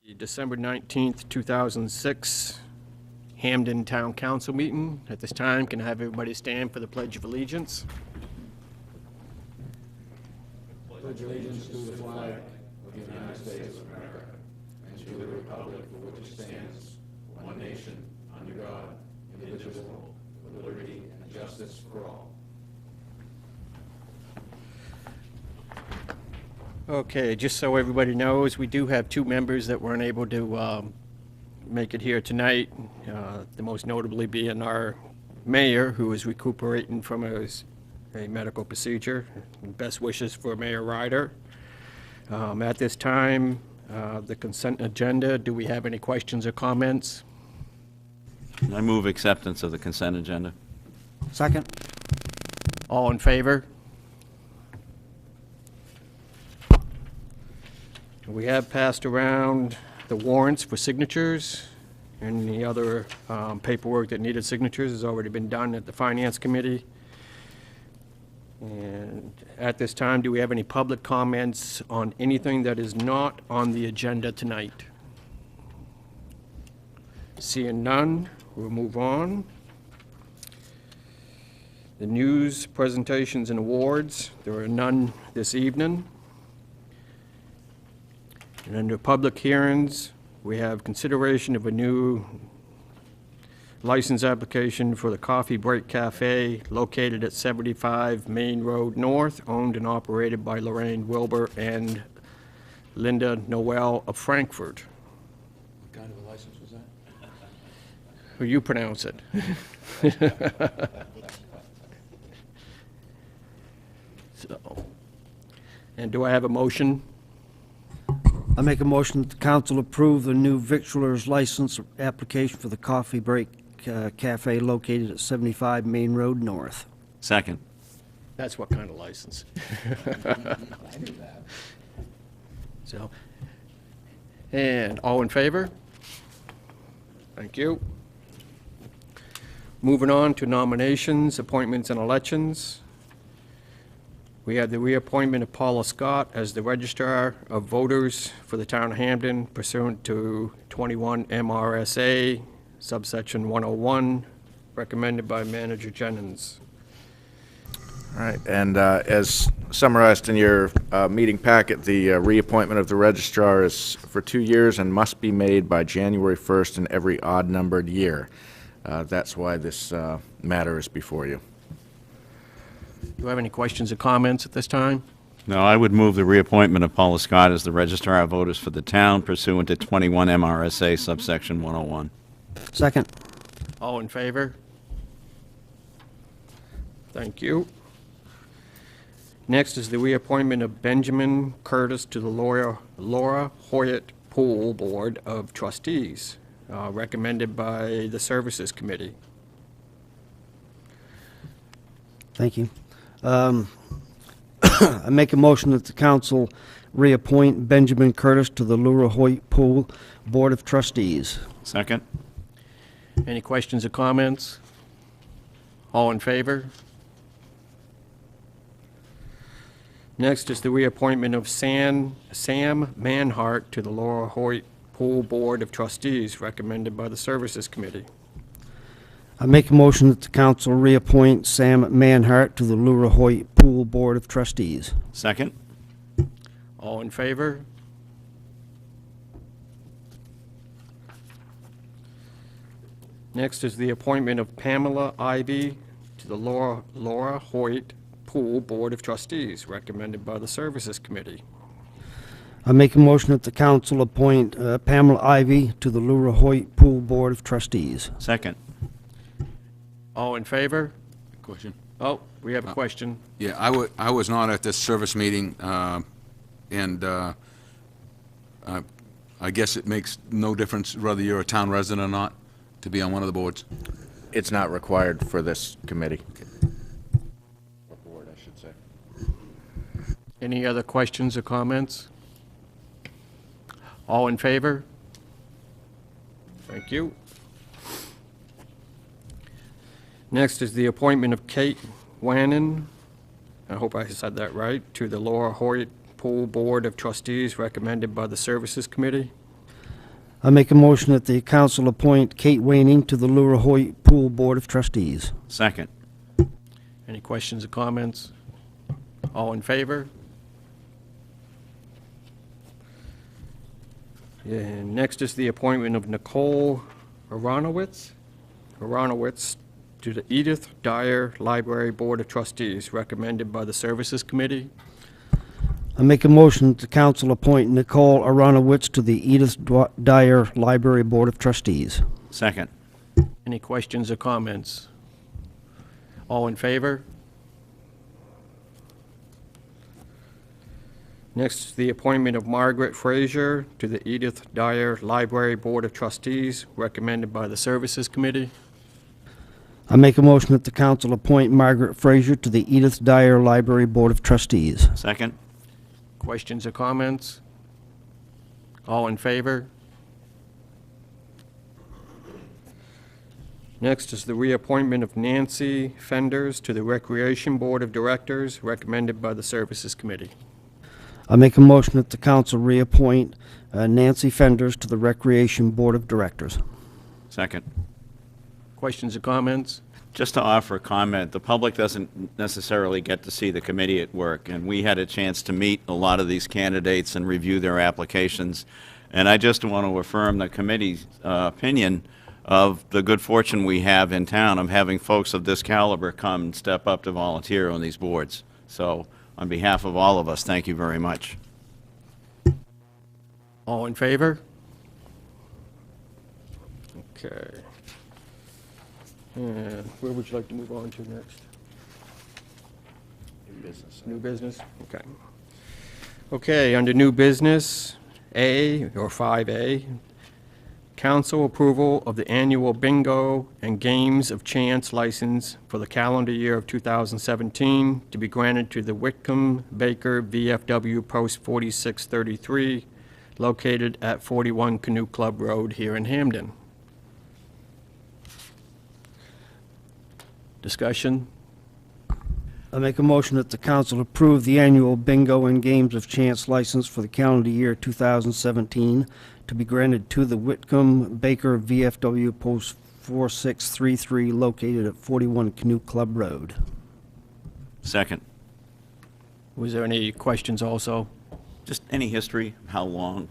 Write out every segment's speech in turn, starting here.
The December 19th, 2006 Hampden Town Council meeting. At this time, can I have everybody stand for the Pledge of Allegiance? Pledge allegiance to the flag of the United States of America and to the republic for which it stands, one nation, under God, indivisible, with liberty and justice for all. Okay, just so everybody knows, we do have two members that weren't able to make it here tonight. The most notably being our mayor, who is recuperating from a medical procedure. Best wishes for Mayor Ryder. At this time, the consent agenda, do we have any questions or comments? I move acceptance of the consent agenda. Second. All in favor? We have passed around the warrants for signatures, and the other paperwork that needed signatures has already been done at the Finance Committee. And at this time, do we have any public comments on anything that is not on the agenda tonight? Seeing none, we'll move on. The news, presentations, and awards, there are none this evening. And under public hearings, we have consideration of a new license application for the Coffee Break Cafe located at 75 Maine Road North, owned and operated by Lorraine Wilbur and Linda Noel of Frankfurt. What kind of a license was that? Who you pronounce it? So, and do I have a motion? I make a motion that the council approve the new victualer's license application for the Coffee Break Cafe located at 75 Main Road North. Second. That's what kind of license? I knew that. So, and all in favor? Thank you. Moving on to nominations, appointments, and elections. We have the reappointment of Paula Scott as the Registrar of Voters for the Town of Hampden pursuant to 21 MRSA, subsection 101, recommended by Manager Jennings. All right, and as summarized in your meeting packet, the reappointment of the registrar is for 2 years and must be made by January 1st in every odd-numbered year. That's why this matter is before you. Do you have any questions or comments at this time? No, I would move the reappointment of Paula Scott as the Registrar of Voters for the town pursuant to 21 MRSA subsection 101. Second. All in favor? Thank you. Next is the reappointment of Benjamin Curtis to the Laura Hoyt Pool Board of Trustees, recommended by the Services Committee. Thank you. I make a motion that the council reappoint Benjamin Curtis to the Laura Hoyt Pool Board of Trustees. Second. Any questions or comments? All in favor? Next is the reappointment of Sam Manhart to the Laura Hoyt Pool Board of Trustees, recommended by the Services Committee. I make a motion that the council reappoint Sam Manhart to the Laura Hoyt Pool Board of Trustees. Second. All in favor? Next is the appointment of Pamela Ivy to the Laura Hoyt Pool Board of Trustees, recommended by the Services Committee. I make a motion that the council appoint Pamela Ivy to the Laura Hoyt Pool Board of Trustees. Second. All in favor? Question? Oh, we have a question. Yeah, I was not at this service meeting, and I guess it makes no difference whether you're a town resident or not to be on one of the boards. It's not required for this committee. Or board, I should say. Any other questions or comments? All in favor? Thank you. Next is the appointment of Kate Wannon, I hope I said that right, to the Laura Hoyt Pool Board of Trustees, recommended by the Services Committee. I make a motion that the council appoint Kate Waning to the Lure Hoyt Pool Board of Trustees. Second. Any questions or comments? All in favor? And next is the appointment of Nicole Aronowitz to the Edith Dyer Library Board of Trustees, recommended by the Services Committee. I make a motion that the council appoint Nicole Aronowitz to the Edith Dyer Library Board of Trustees. Second. Any questions or comments? All in favor? Next is the appointment of Margaret Frazier to the Edith Dyer Library Board of Trustees, recommended by the Services Committee. I make a motion that the council appoint Margaret Frazier to the Edith Dyer Library Board of Trustees. Second. Questions or comments? All in favor? Next is the reappointment of Nancy Fenders to the Recreation Board of Directors, recommended by the Services Committee. I make a motion that the council reappoint Nancy Fenders to the Recreation Board of Directors. Second. Questions or comments? Just to offer a comment, the public doesn't necessarily get to see the committee at work, and we had a chance to meet a lot of these candidates and review their applications. And I just want to affirm the committee's opinion of the good fortune we have in town of having folks of this caliber come and step up to volunteer on these boards. So, on behalf of all of us, thank you very much. All in favor? Okay. And where would you like to move on to next? New business. New business? Okay. Okay, under new business, A, or 5A, council approval of the annual bingo and games of chance license for the calendar year of 2017 to be granted to the Whitcomb Baker VFW Post 4633, located at 41 Canoe Club Road here in Hampden. Discussion? I make a motion that the council approve the annual bingo and games of chance license for the calendar year 2017 to be granted to the Whitcomb Baker VFW Post 4633 located at 41 Canoe Club Road. Second. Was there any questions also? Just any history, how long?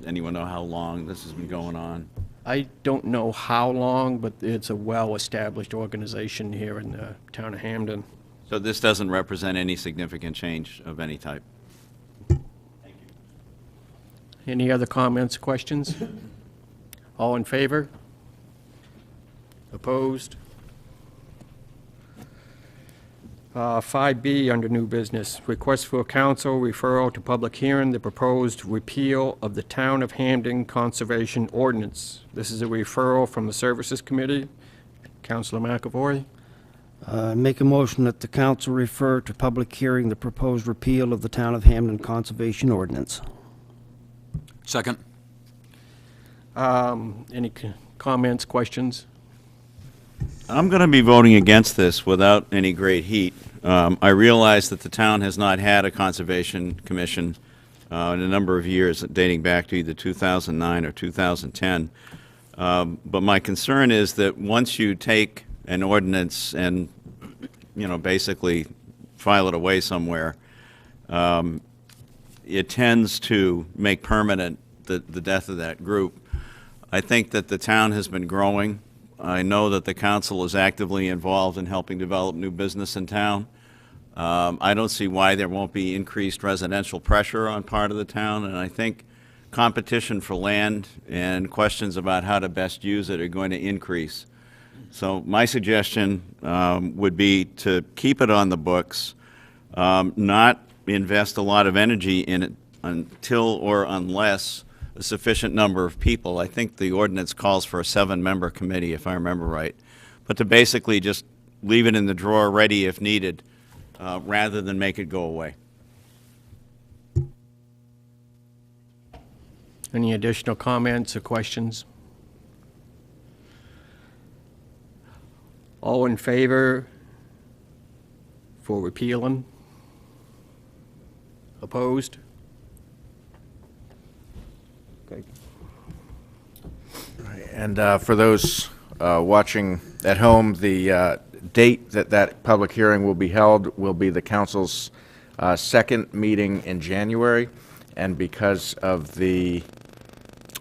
Anyone know how long this has been going on? I don't know how long, but it's a well-established organization here in the town of Hampden. So this doesn't represent any significant change of any type? Any other comments, questions? All in favor? Opposed? 5B under new business, request for council referral to public hearing, the proposed repeal of the Town of Hampden Conservation Ordinance. This is a referral from the Services Committee. Councilor McAvoy. Make a motion that the council refer to public hearing the proposed repeal of the Town of Hampden Conservation Ordinance. Second. Any comments, questions? I'm going to be voting against this without any great heat. I realize that the town has not had a conservation commission in a number of years, dating back to either 2009 or 2010. But my concern is that once you take an ordinance and, you know, basically file it away somewhere, it tends to make permanent the death of that group. I think that the town has been growing. I know that the council is actively involved in helping develop new business in town. I don't see why there won't be increased residential pressure on part of the town, and I think competition for land and questions about how to best use it are going to increase. So my suggestion would be to keep it on the books, not invest a lot of energy in it until or unless a sufficient number of people. I think the ordinance calls for a 7-member committee, if I remember right. But to basically just leave it in the drawer ready if needed, rather than make it go away. Any additional comments or questions? All in favor for repealing? Opposed? Okay. And for those watching at home, the date that that public hearing will be held will be the council's second meeting in January. And because of the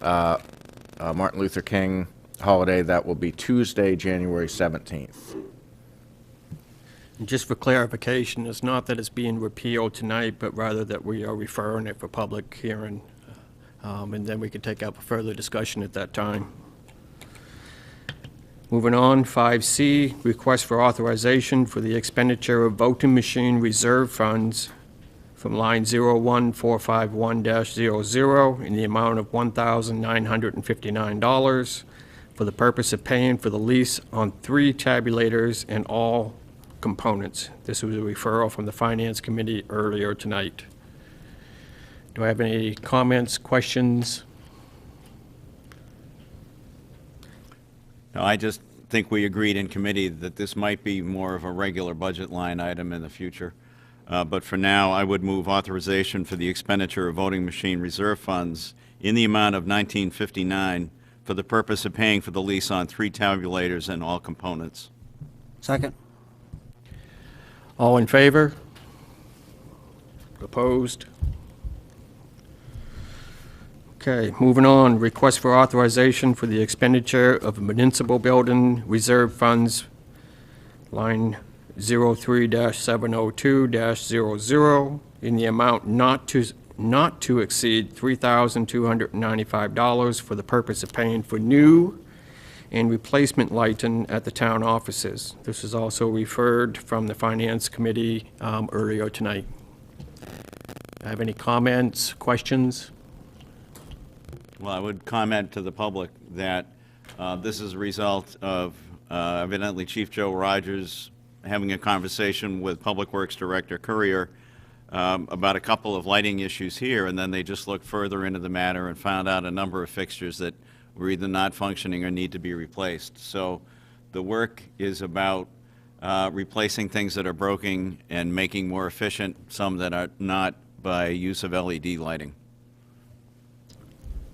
Martin Luther King holiday, that will be Tuesday, January 17th. And just for clarification, it's not that it's being repealed tonight, but rather that we are referring it for public hearing. And then we can take up a further discussion at that time. Moving on, 5C, request for authorization for the expenditure of voting machine reserve funds from line 01451-00 in the amount of $1,959 for the purpose of paying for the lease on 3 tabulators and all components. This was a referral from the Finance Committee earlier tonight. Do I have any comments, questions? No, I just think we agreed in committee that this might be more of a regular budget line item in the future. But for now, I would move authorization for the expenditure of voting machine reserve funds in the amount of $1959 for the purpose of paying for the lease on 3 tabulators and all components. Second. All in favor? Opposed? Okay, moving on, request for authorization for the expenditure of municipal building reserve funds, line 03-702-00, in the amount not to exceed $3,295 for the purpose of paying for new and replacement lighting at the town offices. This is also referred from the Finance Committee earlier tonight. Have any comments, questions? Well, I would comment to the public that this is a result of evidently Chief Joe Rogers having a conversation with Public Works Director Courier about a couple of lighting issues here, and then they just looked further into the matter and found out a number of fixtures that were either not functioning or need to be replaced. So the work is about replacing things that are broken and making more efficient some that are not by use of LED lighting.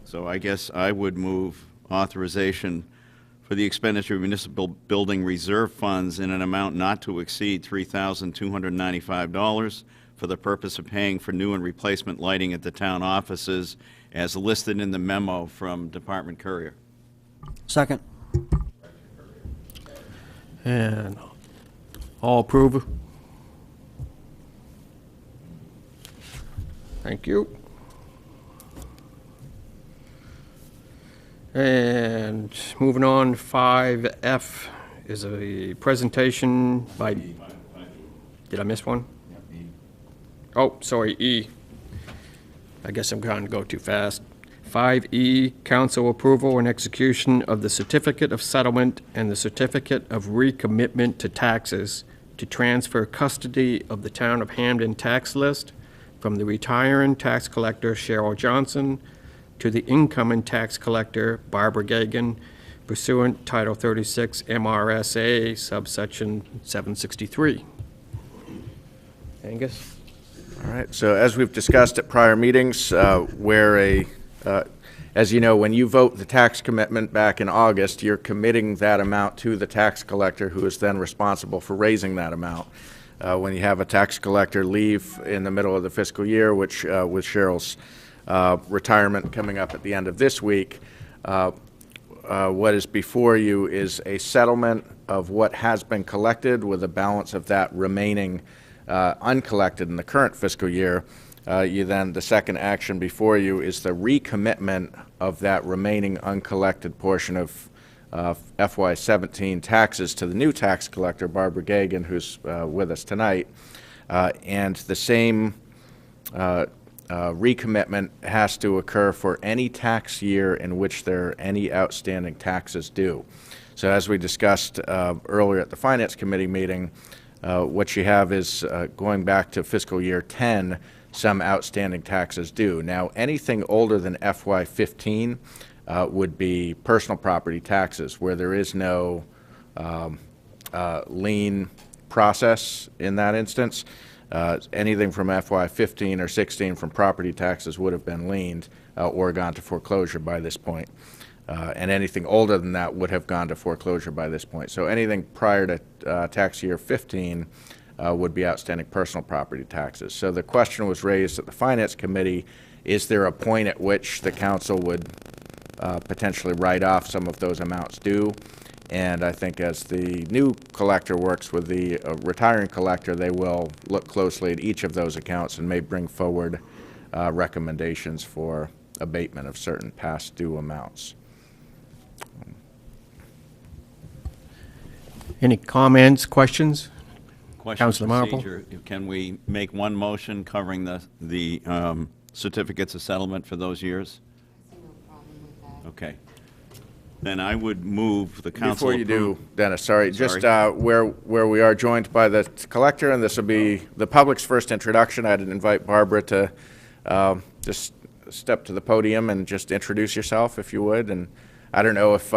So I guess I would move authorization for the expenditure of municipal building reserve funds in an amount not to exceed $3,295 for the purpose of paying for new and replacement lighting at the town offices as listed in the memo from Department Courier. Second. And all approve? Thank you. And moving on, 5F is a presentation by, did I miss one? Oh, sorry, E. I guess I'm trying to go too fast. 5E, council approval and execution of the certificate of settlement and the certificate of recommitment to taxes to transfer custody of the town of Hampden tax list from the retiring tax collector Cheryl Johnson to the incoming tax collector Barbara Gagan pursuant Title 36 MRSA subsection 763. Angus? All right, so as we've discussed at prior meetings, as you know, when you vote the tax commitment back in August, you're committing that amount to the tax collector, who is then responsible for raising that amount. When you have a tax collector leave in the middle of the fiscal year, which with Cheryl's retirement coming up at the end of this week, what is before you is a settlement of what has been collected with a balance of that remaining uncollected in the current fiscal year. The second action before you is the recommitment of that remaining uncollected portion of FY17 taxes to the new tax collector, Barbara Gagan, who's with us tonight. And the same recommitment has to occur for any tax year in which there are any outstanding taxes due. So as we discussed earlier at the Finance Committee meeting, what you have is going back to fiscal year 10, some outstanding taxes due. Now, anything older than FY15 would be personal property taxes, where there is no lien process in that instance. Anything from FY15 or 16 from property taxes would have been liened or gone to foreclosure by this point. and anything older than that would have gone to foreclosure by this point. So anything prior to tax year 15 would be outstanding personal property taxes. So the question was raised at the Finance Committee, is there a point at which the council would potentially write off some of those amounts due? And I think as the new collector works with the retiring collector, they will look closely at each of those accounts and may bring forward recommendations for abatement of certain past due amounts. Any comments, questions? Question Councilor Marple? procedure. Can we make one motion covering the certificates of settlement for those years? I see no problem with that. Okay. Then I would move the council. Before you do, Dennis, sorry, just Sorry. where we are joined by the collector, and this will be the public's first introduction, I'd invite Barbara to just step to the podium and just introduce yourself, if you would. And I don't know if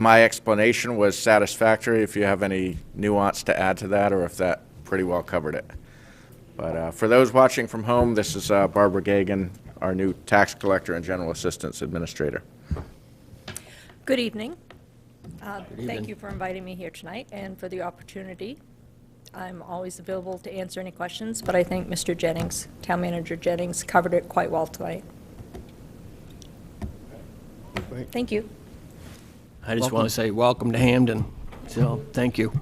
my explanation was satisfactory, if you have any nuance to add to that, or if that pretty well covered it. But for those watching from home, this is Barbara Gagan, our new tax collector and general assistance administrator. Good evening. evening. Thank you for inviting me here tonight and for the opportunity. I'm always available to answer any questions, but I think Mr. Jennings, Town Manager Jennings, covered it quite well tonight. Great. Thank you. I just want to say welcome to Hampden, so thank you.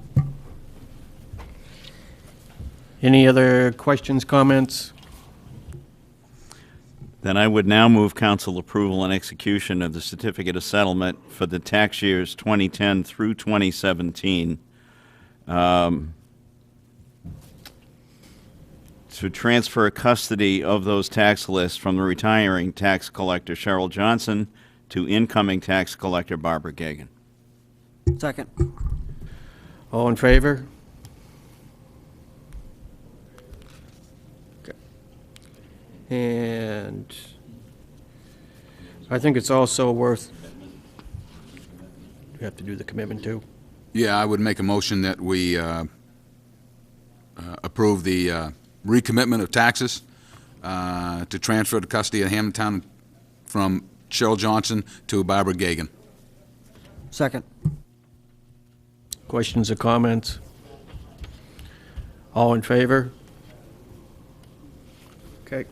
Any other questions, comments? Then I would now move council approval and execution of the certificate of settlement for the tax years 2010 through 2017. To transfer custody of those tax lists from the retiring tax collector Cheryl Johnson to incoming tax collector Barbara Gagan. Second. All in favor? Okay. And I think it's also worth, we have to do the commitment too. Yeah, I would make a motion that we approve the recommitment of taxes to transfer the custody of Hampden Town from Cheryl Johnson to Barbara Gagan. Second. Questions or comments? All in favor? Okay.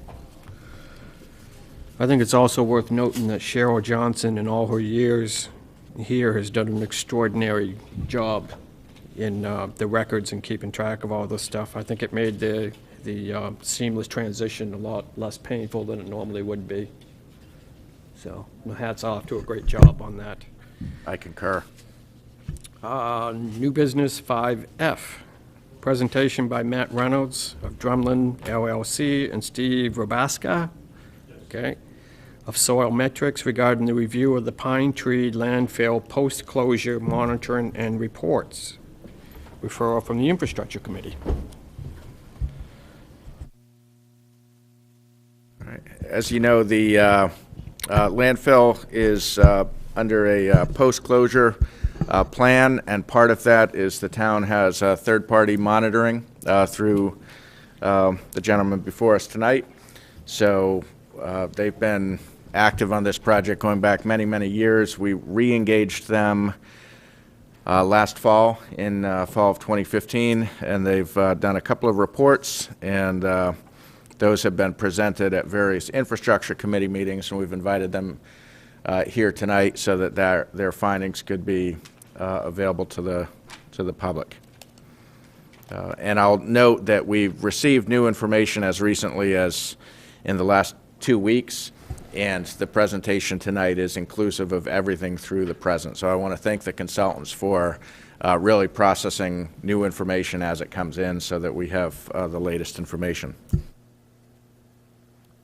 I think it's also worth noting that Cheryl Johnson, in all her years here, has done an extraordinary job in the records and keeping track of all this stuff. I think it made the seamless transition a lot less painful than it normally would be. So, my hat's off to a great job on that. I concur. New business 5F, presentation by Matt Reynolds of Drumlin LLC and Steve Robaska, okay, of soil metrics regarding the review of the Pine Tree landfill post-closure monitoring and reports. Referral from the Infrastructure Committee. All right. As you know, the landfill is under a post-closure plan, and part of that is the town has third-party monitoring through the gentleman before us tonight. So they've been active on this project going back many, many years. We re-engaged them last fall, in fall of 2015, and they've done a couple of reports, and those have been presented at various infrastructure committee meetings, and we've invited them here tonight so that their findings could be available to the public. And I'll note that we've received new information as recently as in the last 2 weeks, and the presentation tonight is inclusive of everything through the present. So I want to thank the consultants for really processing new information as it comes in so that we have the latest information.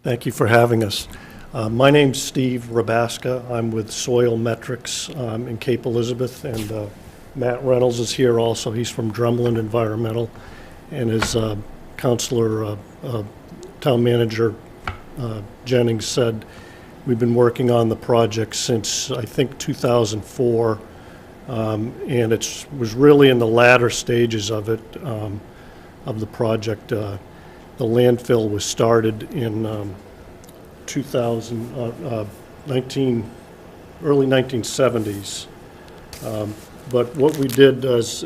Thank you for having us. My name's Steve Robaska. I'm with Soil Metrics in Cape Elizabeth, and Matt Reynolds is here also. He's from Drumlin Environmental, and as Councilor Town Manager Jennings said, we've been working on the project since, I think, 2004, and it was really in the latter stages of it, of the project. The landfill was started in 19 early 1970s. But what we did, as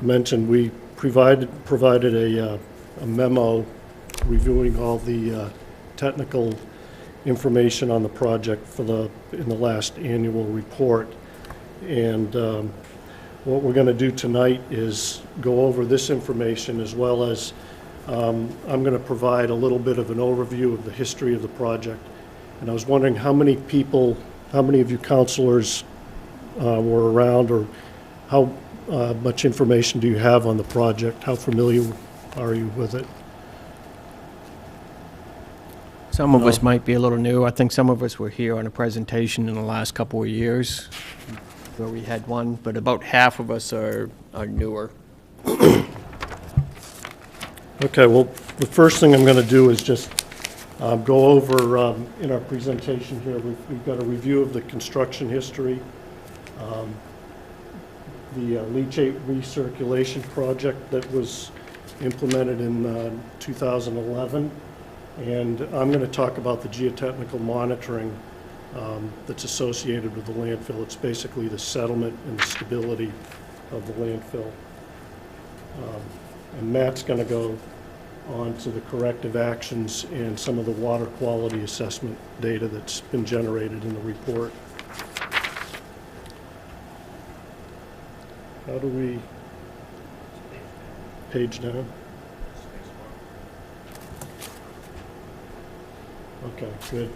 mentioned, we provided a memo reviewing all the technical information on the project in the last annual report. And what we're going to do tonight is go over this information, as well as I'm going to provide a little bit of an overview of the history of the project. And I was wondering how many of you counselors were around, or how much information do you have on the project? How familiar are you with it? Some of us might be a little new. I think some of us were here on a presentation in the last couple of years where we had one, but about half of us are newer. Okay, well, the first thing I'm going to do is just go over, in our presentation here, we've got a review of the construction history, the leachate recirculation project that was implemented in 2011, and I'm going to talk about the geotechnical monitoring that's associated with the landfill. It's basically the settlement and the stability of the landfill. And Matt's going to go on to the corrective actions and some of the water quality assessment data that's been generated in the report. How do we page down? Okay, good.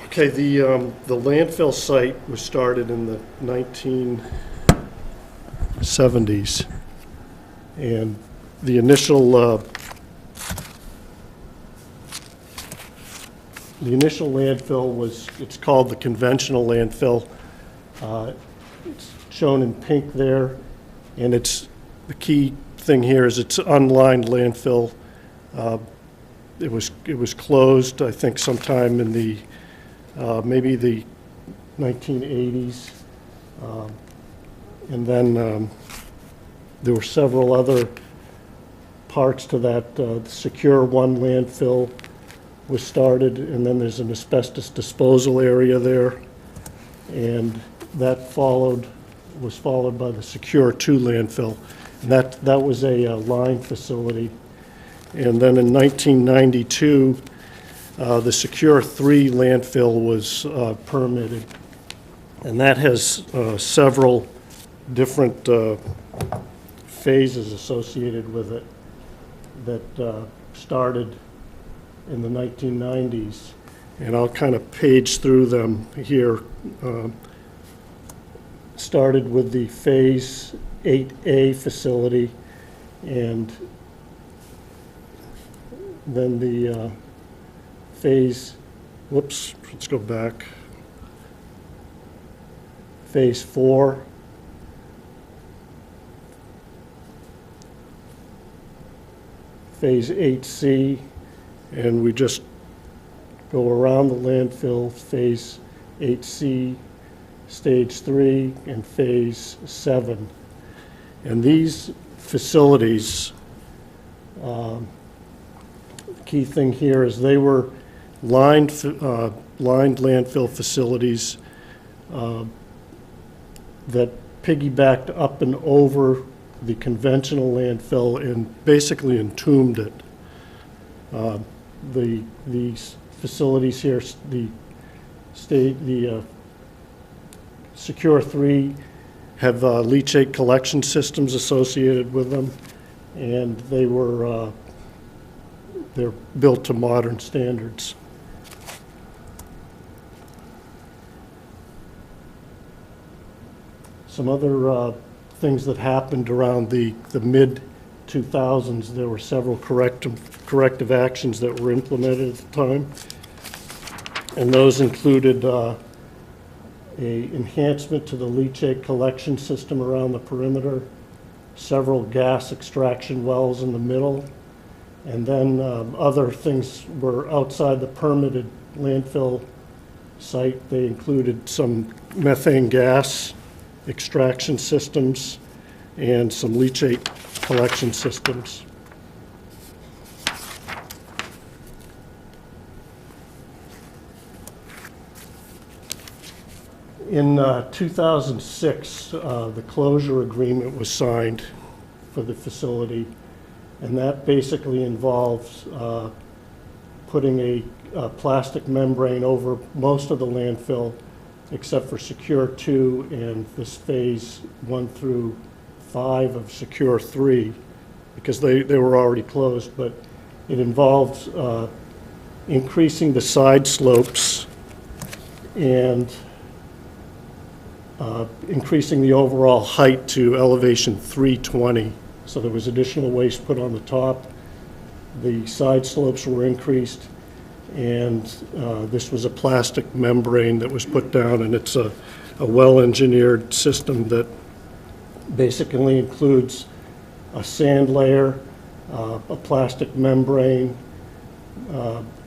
Okay, the landfill site was started in the 1970s, and the initial landfill was, it's called the conventional landfill. It's shown in pink there, and it's, the key thing here is it's unlined landfill. It was closed, I think, sometime in the maybe the 1980s, and then there were several other parts to that. The Secure 1 landfill was started, and then there's an asbestos disposal area there, and that was followed by the Secure 2 landfill, and that was a line facility. And then in 1992, the Secure 3 landfill was permitted, and that has several different phases associated with it that started in the 1990s. And I'll kind of page through them here. Started with the Phase 8A facility, and then the let's go back. Phase 4. Phase 8C, and we just go around the landfill, Phase 8C, Stage 3, and Phase 7. And these facilities, key thing here is they were lined landfill facilities that piggybacked up and over the conventional landfill and basically entombed it. These facilities here, the Secure 3 have leachate collection systems associated with them, and they're built to modern standards. Some other things that happened around the mid-2000s, there were several corrective actions that were implemented at the time, and those included a enhancement to the leachate collection system around the perimeter, several gas extraction wells in the middle, and then other things were outside the permitted landfill site. They included some methane gas extraction systems and some leachate collection systems. In 2006, the closure agreement was signed for the facility, and that basically involves putting a plastic membrane over most of the landfill except for Secure 2 and this phase 1 through 5 of Secure 3, because they were already closed, but it involves increasing the side slopes and increasing the overall height to elevation 320. So there was additional waste put on the top. The side slopes were increased, and this was a plastic membrane that was put down, and it's a well-engineered system that basically includes a sand layer, a plastic membrane,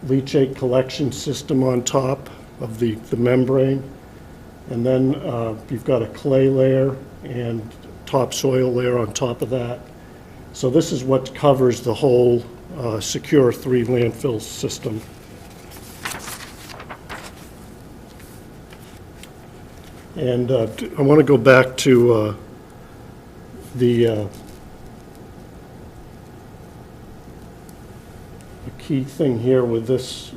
leachate collection system on top of the membrane, and then you've got a clay layer and topsoil layer on top of that. So this is what covers the whole Secure 3 landfill system. And I want to go back to the key thing here with this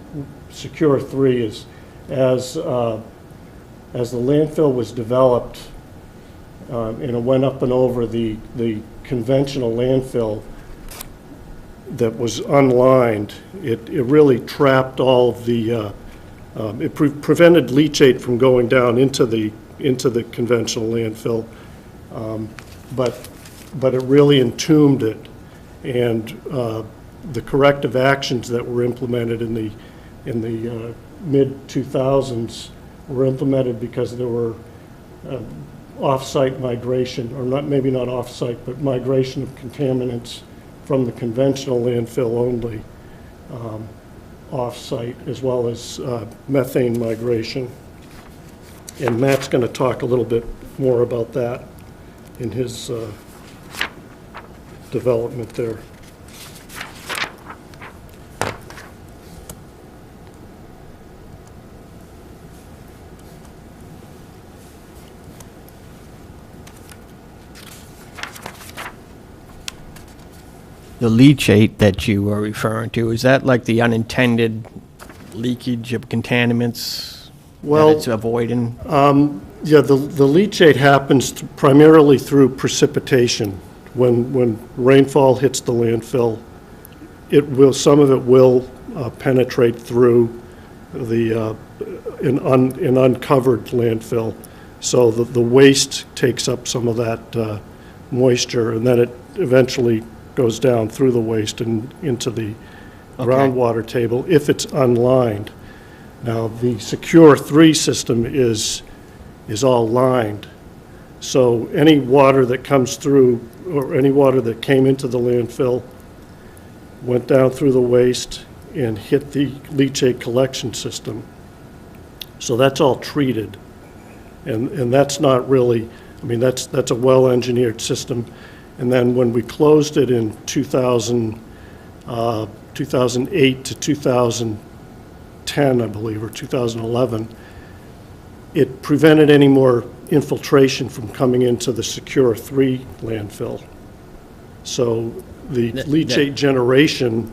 Secure 3 is as the landfill was developed and it went up and over the conventional landfill that was unlined, it really trapped all of the, it prevented leachate from going down into the conventional landfill, but it really entombed it. And the corrective actions that were implemented in the mid-2000s were implemented because there were off-site migration, or not, maybe not off-site, but migration of contaminants from the conventional landfill only off-site, as well as methane migration. And Matt's going to talk a little bit more about that in his development there. The leachate that you were referring to, is that like the unintended leakage of contaminants Well, that it's avoiding? Yeah, the leachate happens primarily through precipitation. When rainfall hits the landfill, some of it will penetrate through an uncovered landfill. So the waste takes up some of that moisture, and then it eventually goes down through the waste and into the groundwater table if it's unlined. Now, the Secure 3 system is all lined. So any water that comes through, or any water that came into the landfill, went down through the waste and hit the leachate collection system. So that's all treated. And that's not really, I mean, that's a well-engineered system. And then when we closed it in 2008 to 2010, I believe, or 2011, it prevented any more infiltration from coming into the Secure 3 landfill. So the leachate generation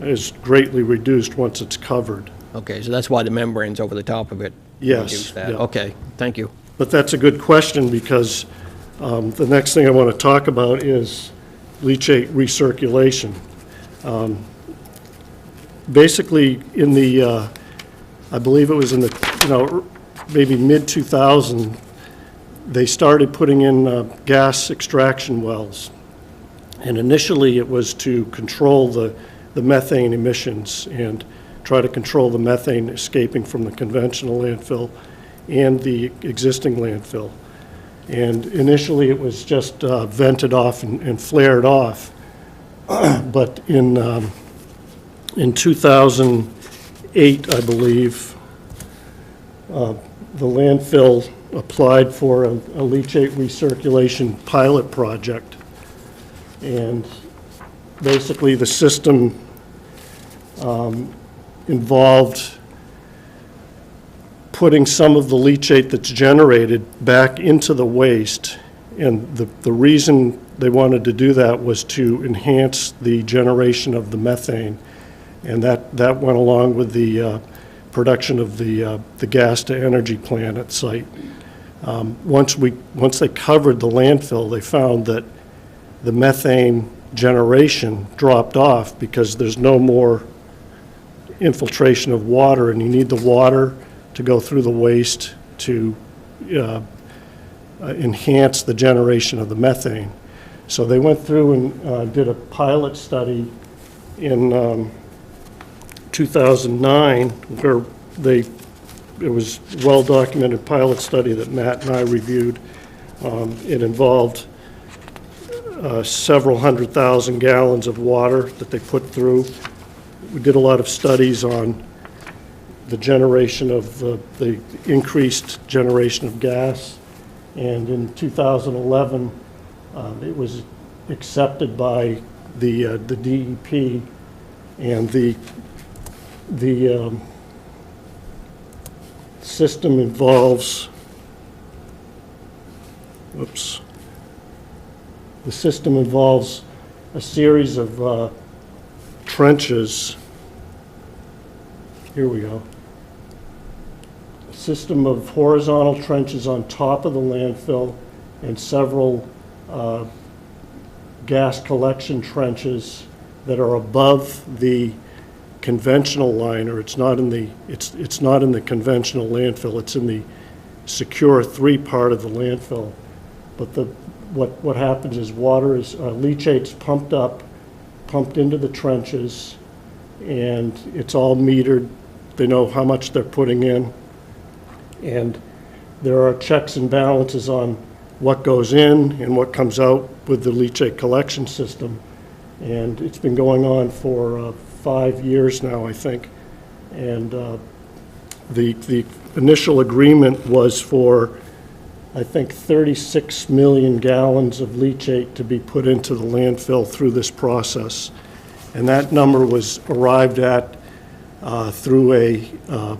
is greatly reduced once it's covered. Okay, so that's why the membrane's over the top of it. Yes, reduce that. yeah. Okay, thank you. But that's a good question, because the next thing I want to talk about is leachate recirculation. Basically, in the, I believe it was in the, maybe mid-2000, they started putting in gas extraction wells. And initially, it was to control the methane emissions and try to control the methane escaping from the conventional landfill and the existing landfill. And initially, it was just vented off and flared off. But in 2008, I believe, the landfill applied for a leachate recirculation pilot project. And basically, the system involved putting some of the leachate that's generated back into the waste. And the reason they wanted to do that was to enhance the generation of the methane. And that went along with the production of the gas-to-energy plant at site. Once they covered the landfill, they found that the methane generation dropped off because there's no more infiltration of water, and you need the water to go through the waste to enhance the generation of the methane. So they went through and did a pilot study in 2009 where it was a well-documented pilot study that Matt and I reviewed. It involved several 100,000 gallons of water that they put through. We did a lot of studies on the generation of the increased generation of gas, and in 2011 it was accepted by the DEP, and the system involves, the system involves a series of trenches. Here we go. A system of horizontal trenches on top of the landfill and several gas collection trenches that are above the conventional liner. It's not in the conventional landfill. It's in the Secure 3 part of the landfill. But what happens is leachate's pumped into the trenches, and it's all metered. They know how much they're putting in, and there are checks and balances on what goes in and what comes out with the leachate collection system. And it's been going on for 5 years now, I think. And the initial agreement was for, I think, 36 million gallons of leachate to be put into the landfill through this process. And that number was arrived at through an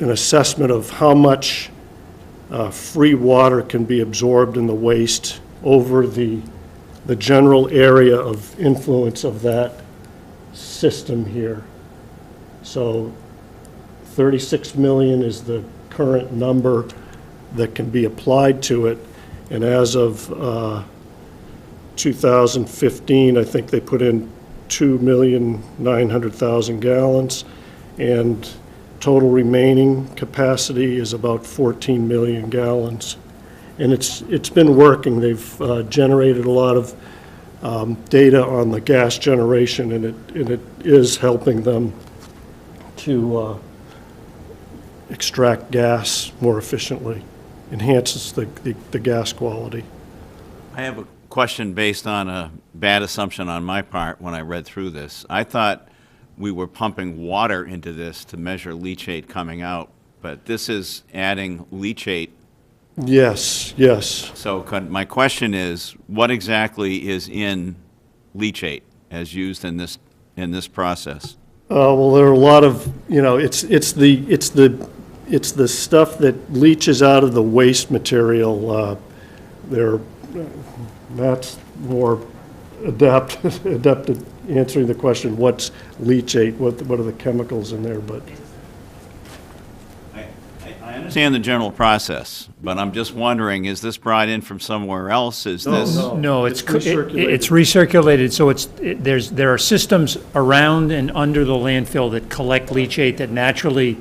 assessment of how much free water can be absorbed in the waste over the general area of influence of that system here. So 36 million is the current number that can be applied to it. And as of 2015, I think they put in 2,900,000 gallons, and total remaining capacity is about 14 million gallons. And it's been working. They've generated a lot of data on the gas generation, and it is helping them to extract gas more efficiently, enhances the gas quality. I have a question based on a bad assumption on my part when I read through this. I thought we were pumping water into this to measure leachate coming out, but this is adding leachate. Yes, yes. So my question is, what exactly is in leachate as used in this process? Well, there are a lot of, it's the stuff that leaches out of the waste material. Matt's more adept at answering the question, what's leachate, what are the chemicals in there, but. I understand the general process, but I'm just wondering, is this brought in from somewhere else? No, it's recirculated. it's recirculated, so there are systems around and under the landfill that collect leachate that naturally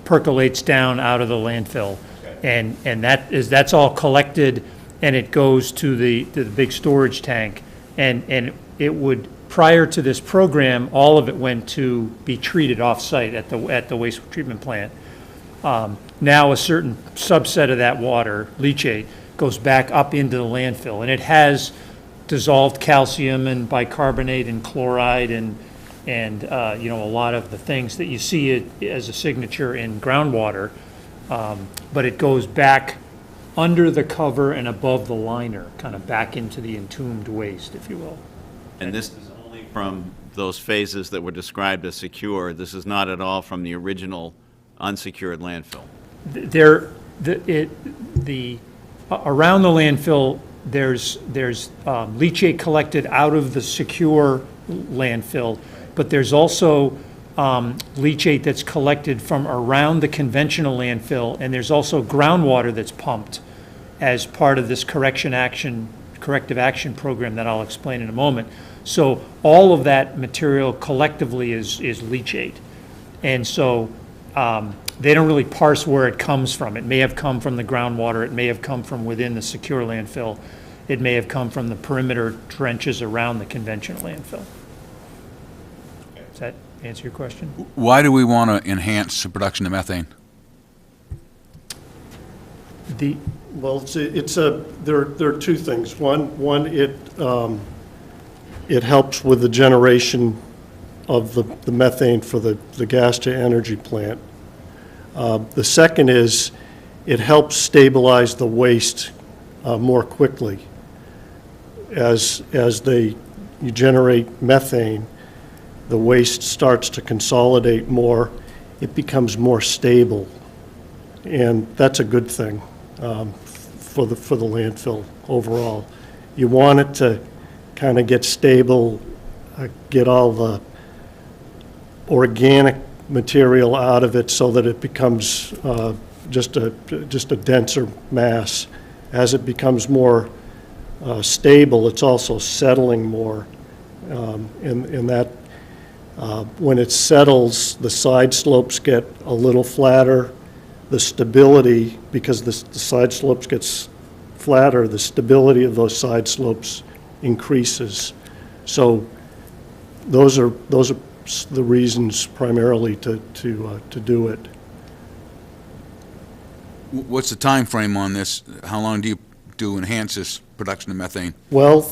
percolates down out of the landfill. And that's all collected, and it goes to the big storage tank. And it would, prior to this program, all of it went to be treated off-site at the waste treatment plant. Now a certain subset of that water, leachate, goes back up into the landfill, and it has dissolved calcium and bicarbonate and chloride and a lot of the things that you see it as a signature in groundwater, but it goes back under the cover and above the liner, kind of back into the entombed waste, if you will. And this is only from those phases that were described as secure. This is not at all from the original unsecured landfill. there, around the landfill, there's leachate collected out of the secure landfill, but there's also leachate that's collected from around the conventional landfill, and there's also groundwater that's pumped as part of this corrective action program that I'll explain in a moment. So all of that material collectively is leachate. And so they don't really parse where it comes from. It may have come from the groundwater, it may have come from within the secure landfill, it may have come from the perimeter trenches around the conventional landfill. Does that answer your question? Why do we want to enhance the production of methane? Well, there are two things. One, it helps with the generation of the methane for the gas-to-energy plant. The second is it helps stabilize the waste more quickly. As you generate methane, the waste starts to consolidate more. It becomes more stable, and that's a good thing for the landfill overall. You want it to kind of get stable, get all the organic material out of it so that it becomes just a denser mass. As it becomes more stable, it's also settling more. In that, when it settles, the side slopes get a little flatter. The stability, because the side slopes gets flatter, the stability of those side slopes increases. So those are the reasons primarily to do it. What's the time frame on this? How long do you enhance this production of methane? Well,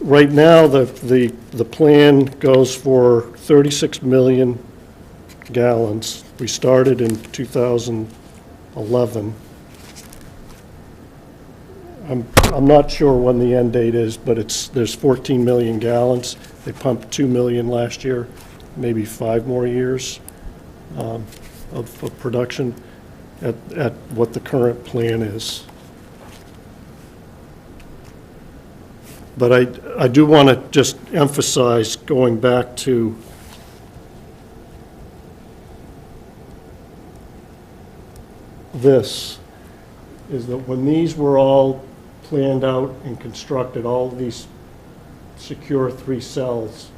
right now the plan goes for 36 million gallons. We started in 2011. I'm not sure when the end date is, but there's 14 million gallons. They pumped 2 million last year, maybe 5 more years of production at what the current plan is. But I do want to just emphasize, going back to this, is that when these were all planned out and constructed, all of these secure 3 cells,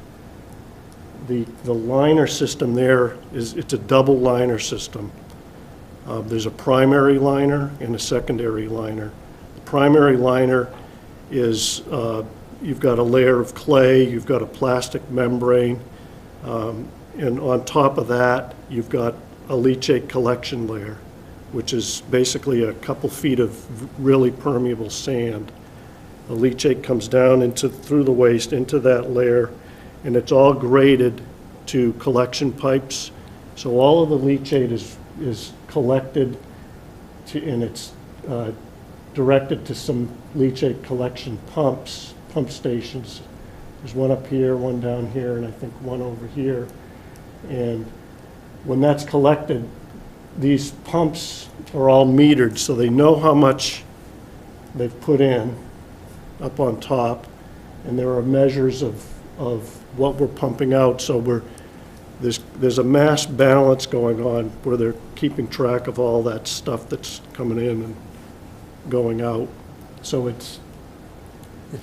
the liner system there it's a double liner system. There's a primary liner and a secondary liner. The primary liner is you've got a layer of clay, you've got a plastic membrane, and on top of that you've got a leachate collection layer, which is basically a couple feet of really permeable sand. The leachate comes down through the waste into that layer, and it's all graded to collection pipes. So all of the leachate is collected and it's directed to some leachate collection pump stations. There's one up here, one down here, and I think one over here. And when that's collected, these pumps are all metered, so they know how much they've put in up on top, and there are measures of what we're pumping out. So there's a mass balance going on where they're keeping track of all that stuff that's coming in and going out. So it's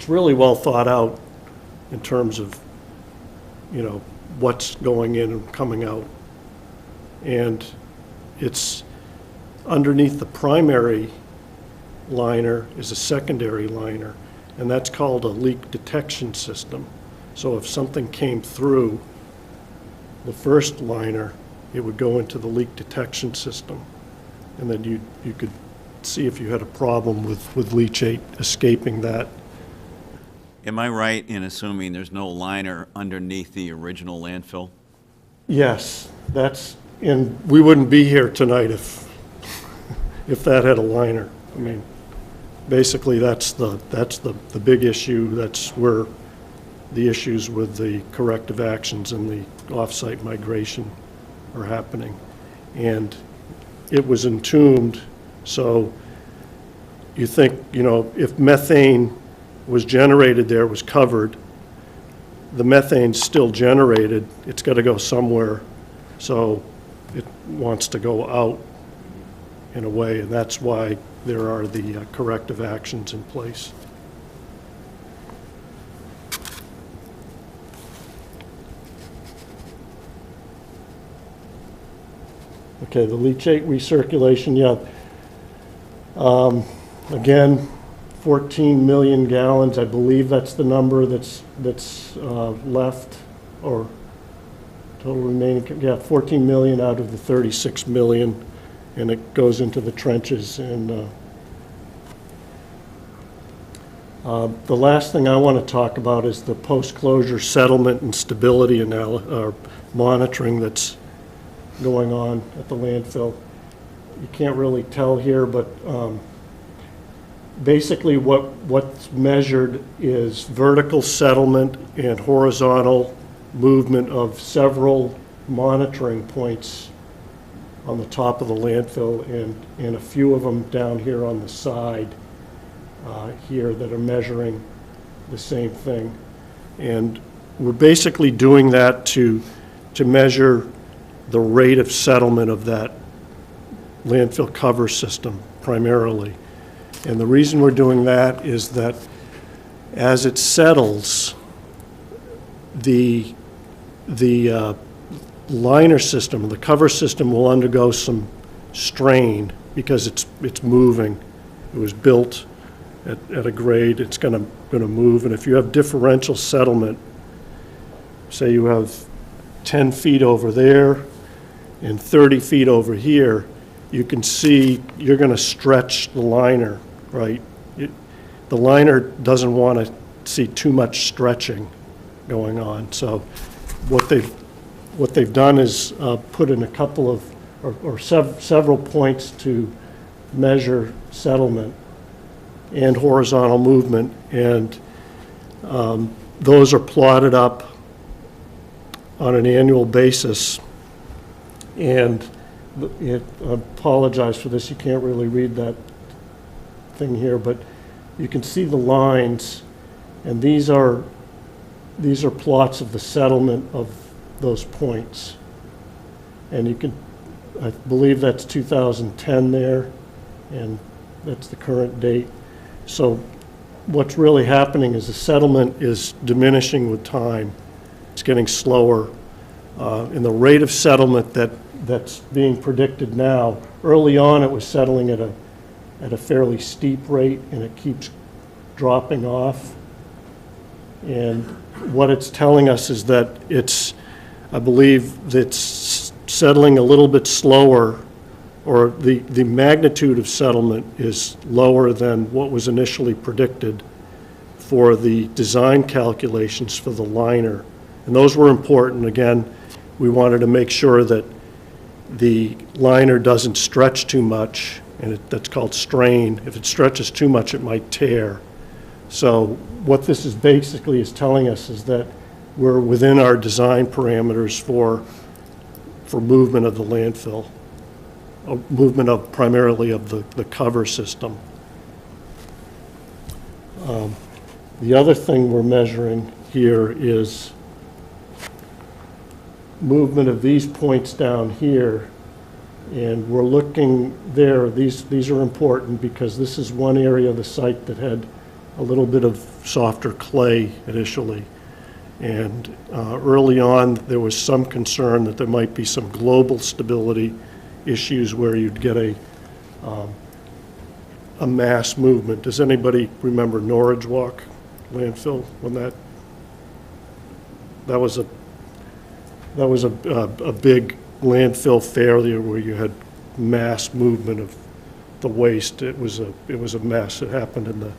really well thought out in terms of, what's going in and coming out. And it's underneath the primary liner is a secondary liner, and that's called a leak detection system. So if something came through the first liner, it would go into the leak detection system, and then you could see if you had a problem with leachate escaping that. Am I right in assuming there's no liner underneath the original landfill? Yes, and we wouldn't be here tonight if that had a liner. I mean, basically that's the big issue. That's where the issues with the corrective actions and the off-site migration are happening. and it was entombed. So you think, you know, if methane was generated there, was covered, the methane's still generated, it's got to go somewhere. So it wants to go out in a way, and that's why there are the corrective actions in place. Okay, the leachate recirculation, yeah. Again, 14 million gallons, I believe that's the number that's left, or total remaining, yeah, 14 million out of the 36 million, and it goes into the trenches. And the last thing I want to talk about is the post-closure settlement and stability monitoring that's going on at the landfill. You can't really tell here, but basically what's measured is vertical settlement and horizontal movement of several monitoring points on the top of the landfill, and a few of them down here on the side here that are measuring the same thing. And we're basically doing that to measure the rate of settlement of that landfill cover system primarily. And the reason we're doing that is that as it settles, the liner system, the cover system, will undergo some strain because it's moving. It was built at a grade, it's gonna move, and if you have differential settlement, say you have 10 feet over there and 30 feet over here, you can see you're gonna stretch the liner, right? The liner doesn't want to see too much stretching going on. So what they've done is put in a couple of, or several points to measure settlement and horizontal movement, and those are plotted up on an annual basis. And I apologize for this, you can't really read that thing here, but you can see the lines, and these are plots of the settlement of those points. And you can, I believe that's 2010 there, and that's the current date. So what's really happening is the settlement is diminishing with time. It's getting slower. And the rate of settlement that's being predicted now, early on it was settling at a fairly steep rate, and it keeps dropping off. And what it's telling us is that I believe it's settling a little bit slower, or the magnitude of settlement is lower than what was initially predicted for the design calculations for the liner. And those were important. Again, we wanted to make sure that the liner doesn't stretch too much, and that's called strain. If it stretches too much, it might tear. So what this is basically is telling us is that we're within our design parameters for movement of the landfill, movement of primarily of the cover system. The other thing we're measuring here is movement of these points down here, and we're looking there. These are important because this is one area of the site that had a little bit of softer clay initially. And early on, there was some concern that there might be some global stability issues where you'd get a mass movement. Does anybody remember Norridge Walk landfill when that was a big landfill failure where you had mass movement of the waste? It was a mess. It happened in the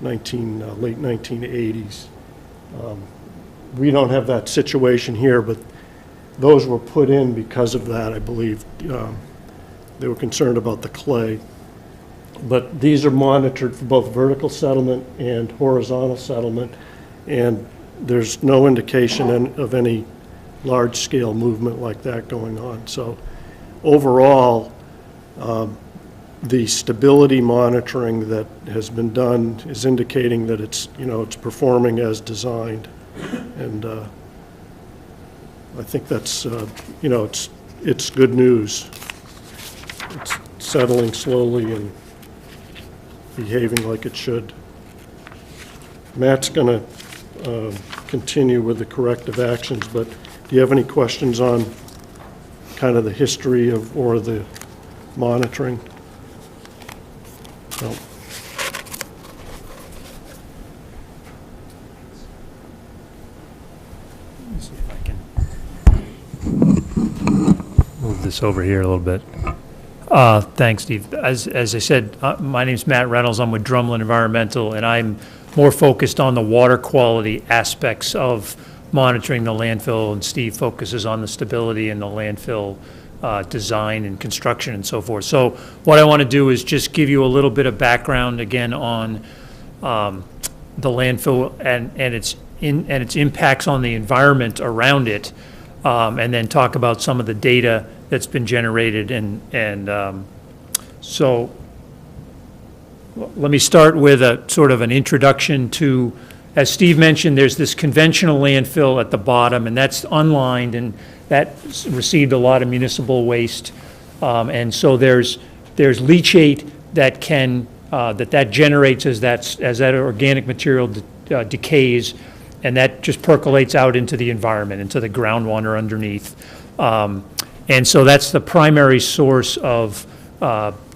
late 1980s. We don't have that situation here, but those were put in because of that, I believe. They were concerned about the clay. But these are monitored for both vertical settlement and horizontal settlement, and there's no indication of any large-scale movement like that going on. So overall, the stability monitoring that has been done is indicating that it's, it's performing as designed. And I think that's, it's good news. It's settling slowly and behaving like it should. Matt's going to continue with the corrective actions, but do you have any questions on kind of the history of, or the monitoring? No. See if I can move this over here a little bit. Thanks, Steve. As I said, my name's Matt Reynolds. I'm with Drumlin Environmental, and I'm more focused on the water quality aspects of monitoring the landfill, and Steve focuses on the stability and the landfill design and construction and so forth. So what I want to do is just give you a little bit of background again on the landfill and its impacts on the environment around it, and then talk about some of the data that's been generated. So let me start with a sort of an introduction to, as Steve mentioned, there's this conventional landfill at the bottom, and that's unlined, and that received a lot of municipal waste. And so there's leachate that can that generates as that organic material decays, and that just percolates out into the environment, into the groundwater underneath. And so that's the primary source of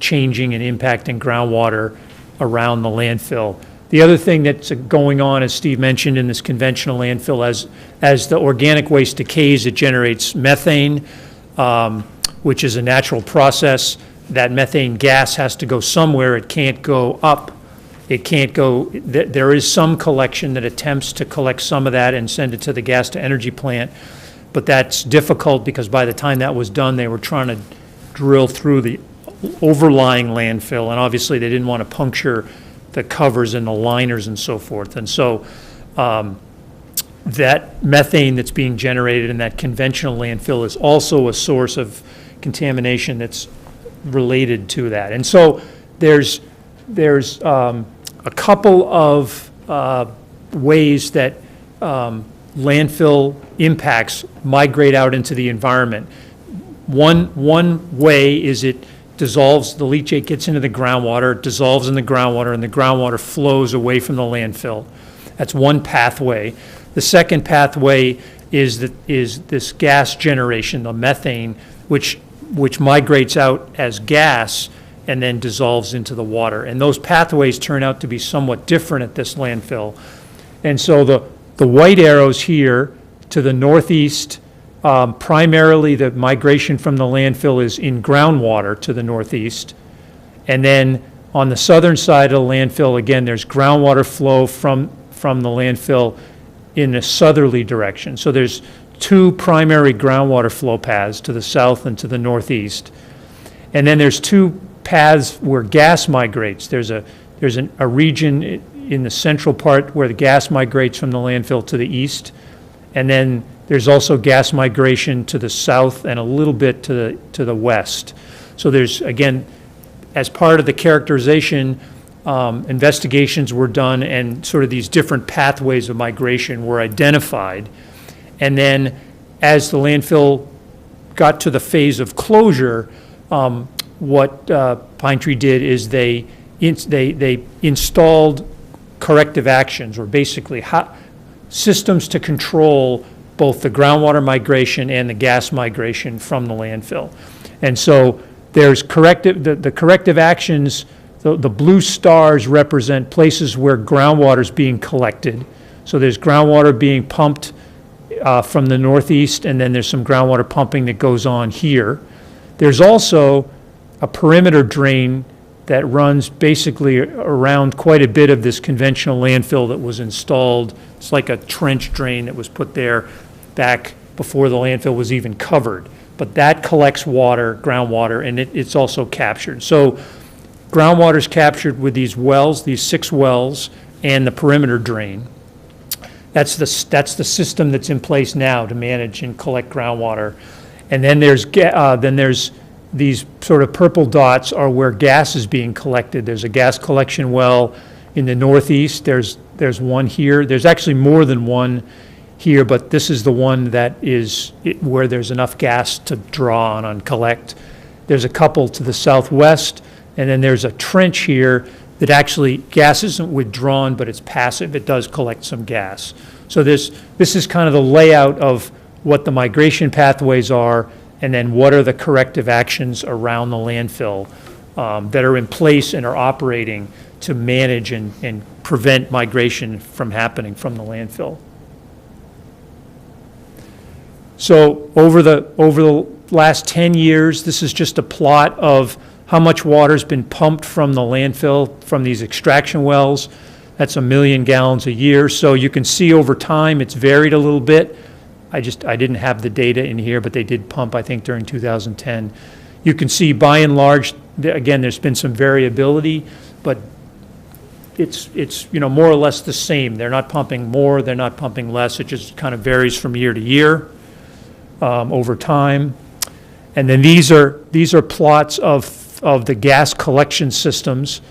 changing and impacting groundwater around the landfill. The other thing that's going on, as Steve mentioned, in this conventional landfill, as the organic waste decays, it generates methane, which is a natural process. That methane gas has to go somewhere. It can't go up. It can't go, there is some collection that attempts to collect some of that and send it to the gas to energy plant, but that's difficult because by the time that was done, they were trying to drill through the overlying landfill, and obviously they didn't want to puncture the covers and the liners and so forth. And so that methane that's being generated in that conventional landfill is also a source of contamination that's related to that. And so there's a couple of ways that landfill impacts migrate out into the environment. One way is it dissolves, the leachate gets into the groundwater, it dissolves in the groundwater, and the groundwater flows away from the landfill. That's one pathway. The second pathway is this gas generation, the methane, which migrates out as gas and then dissolves into the water. And those pathways turn out to be somewhat different at this landfill. And so the white arrows here to the northeast, primarily the migration from the landfill is in groundwater to the northeast. And then on the southern side of the landfill, again, there's groundwater flow from the landfill in a southerly direction. So there's two primary groundwater flow paths to the south and to the northeast. And then there's two paths where gas migrates. There's a region in the central part where the gas migrates from the landfill to the east. And then there's also gas migration to the south and a little bit to the west. So there's, again, as part of the characterization, investigations were done and sort of these different pathways of migration were identified. And then as the landfill got to the phase of closure, what Pine Tree did is they installed corrective actions, or basically systems to control both the groundwater migration and the gas migration from the landfill. And so there's the corrective actions, the blue stars represent places where groundwater is being collected. So there's groundwater being pumped from the northeast, and then there's some groundwater pumping that goes on here. There's also a perimeter drain that runs basically around quite a bit of this conventional landfill that was installed. It's like a trench drain that was put there back before the landfill was even covered. But that collects water, groundwater, and it's also captured. So groundwater is captured with these wells, these 6 wells, and the perimeter drain. That's the system that's in place now to manage and collect groundwater. And then there's these sort of purple dots are where gas is being collected. There's a gas collection well in the northeast. There's one here. There's actually more than one here, but this is the one that is where there's enough gas to draw on and collect. There's a couple to the southwest, and then there's a trench here that actually gas isn't withdrawn, but it's passive. It does collect some gas. So this is kind of the layout of what the migration pathways are, and then what are the corrective actions around the landfill that are in place and are operating to manage and prevent migration from happening from the landfill. So over the last 10 years, this is just a plot of how much water's been pumped from the landfill, from these extraction wells. That's 1 million gallons a year. So you can see over time, it's varied a little bit. I didn't have the data in here, but they did pump, I think, during 2010. You can see by and large, again, there's been some variability, but it's more or less the same. They're not pumping more, they're not pumping less. It just kind of varies from year to year over time. And then these are plots of the gas collection systems.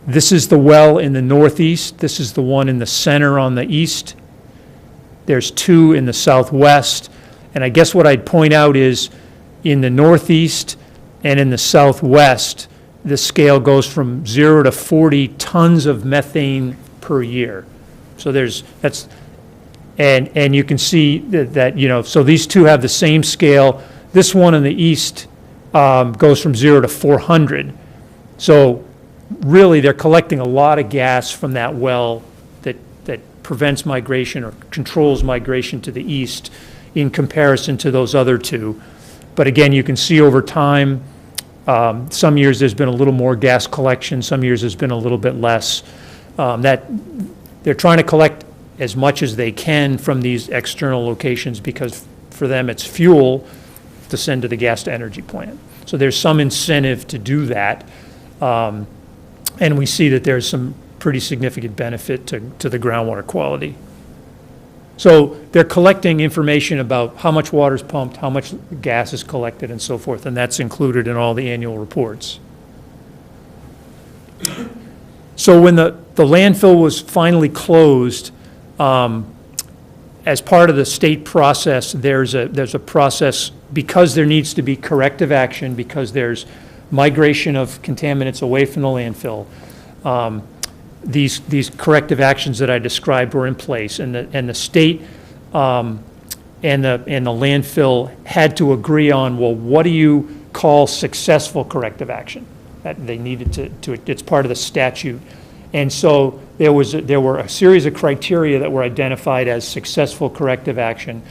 This is the well in the northeast. This is the one in the center on the east. There's two in the southwest. And I guess what I'd point out is in the northeast and in the southwest, the scale goes from 0 to 40 tons of methane per year. So and you can see that so these two have the same scale. This one in the east goes from 0 to 400. So really, they're collecting a lot of gas from that well that prevents migration or controls migration to the east in comparison to those other two. But again, you can see over time, some years there's been a little more gas collection, some years there's been a little bit less. That they're trying to collect as much as they can from these external locations because for them it's fuel to send to the gas to energy plant. So there's some incentive to do that. And we see that there's some pretty significant benefit to the groundwater quality. So they're collecting information about how much water is pumped, how much gas is collected, and so forth, and that's included in all the annual reports. So when the landfill was finally closed, as part of the state process, there's a process because there needs to be corrective action because there's migration of contaminants away from the landfill. These corrective actions that I described were in place, and the state and the landfill had to agree on, well, what do you call successful corrective action? That they needed to it's part of the statute. And so there were a series of criteria that were identified as successful corrective action.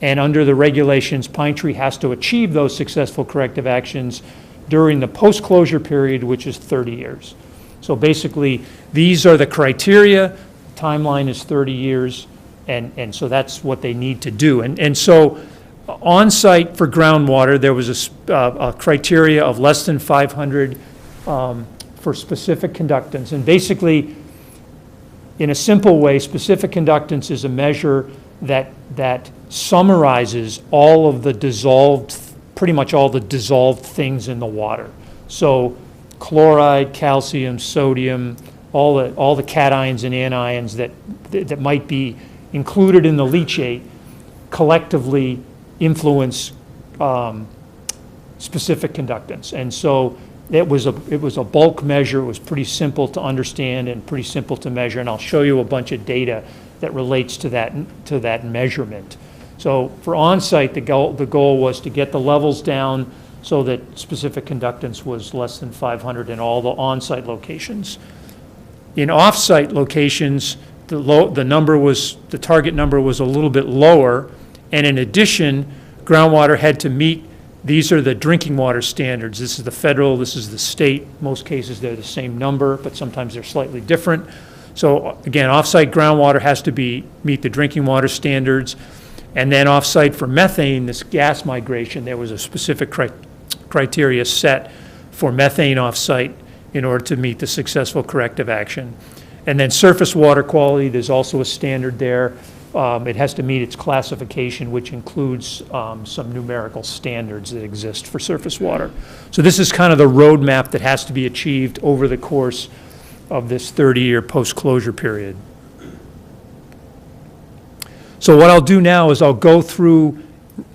And under the regulations, Pine Tree has to achieve those successful corrective actions during the post-closure period, which is 30 years. So basically, these are the criteria. Timeline is 30 years, and so that's what they need to do. And so on-site for groundwater, there was a criteria of less than 500 for specific conductance. And basically, in a simple way, specific conductance is a measure that summarizes all of the pretty much all the dissolved things in the water. So chloride, calcium, sodium, all the cations and anions that might be included in the leachate collectively influence specific conductance. And so it was a bulk measure. It was pretty simple to understand and pretty simple to measure. And I'll show you a bunch of data that relates to that measurement. So for on-site, the goal was to get the levels down so that specific conductance was less than 500 in all the on-site locations. In off-site locations, the target number was a little bit lower, and in addition, groundwater had to meet, these are the drinking water standards. This is the federal, this is the state. Most cases they're the same number, but sometimes they're slightly different. So again, off-site groundwater has to meet the drinking water standards. And then off-site for methane, this gas migration, there was a specific criteria set for methane off-site in order to meet the successful corrective action. And then surface water quality, there's also a standard there. it has to meet its classification, which includes some numerical standards that exist for surface water. So this is kind of the roadmap that has to be achieved over the course of this 30-year post-closure period. So what I'll do now is I'll go through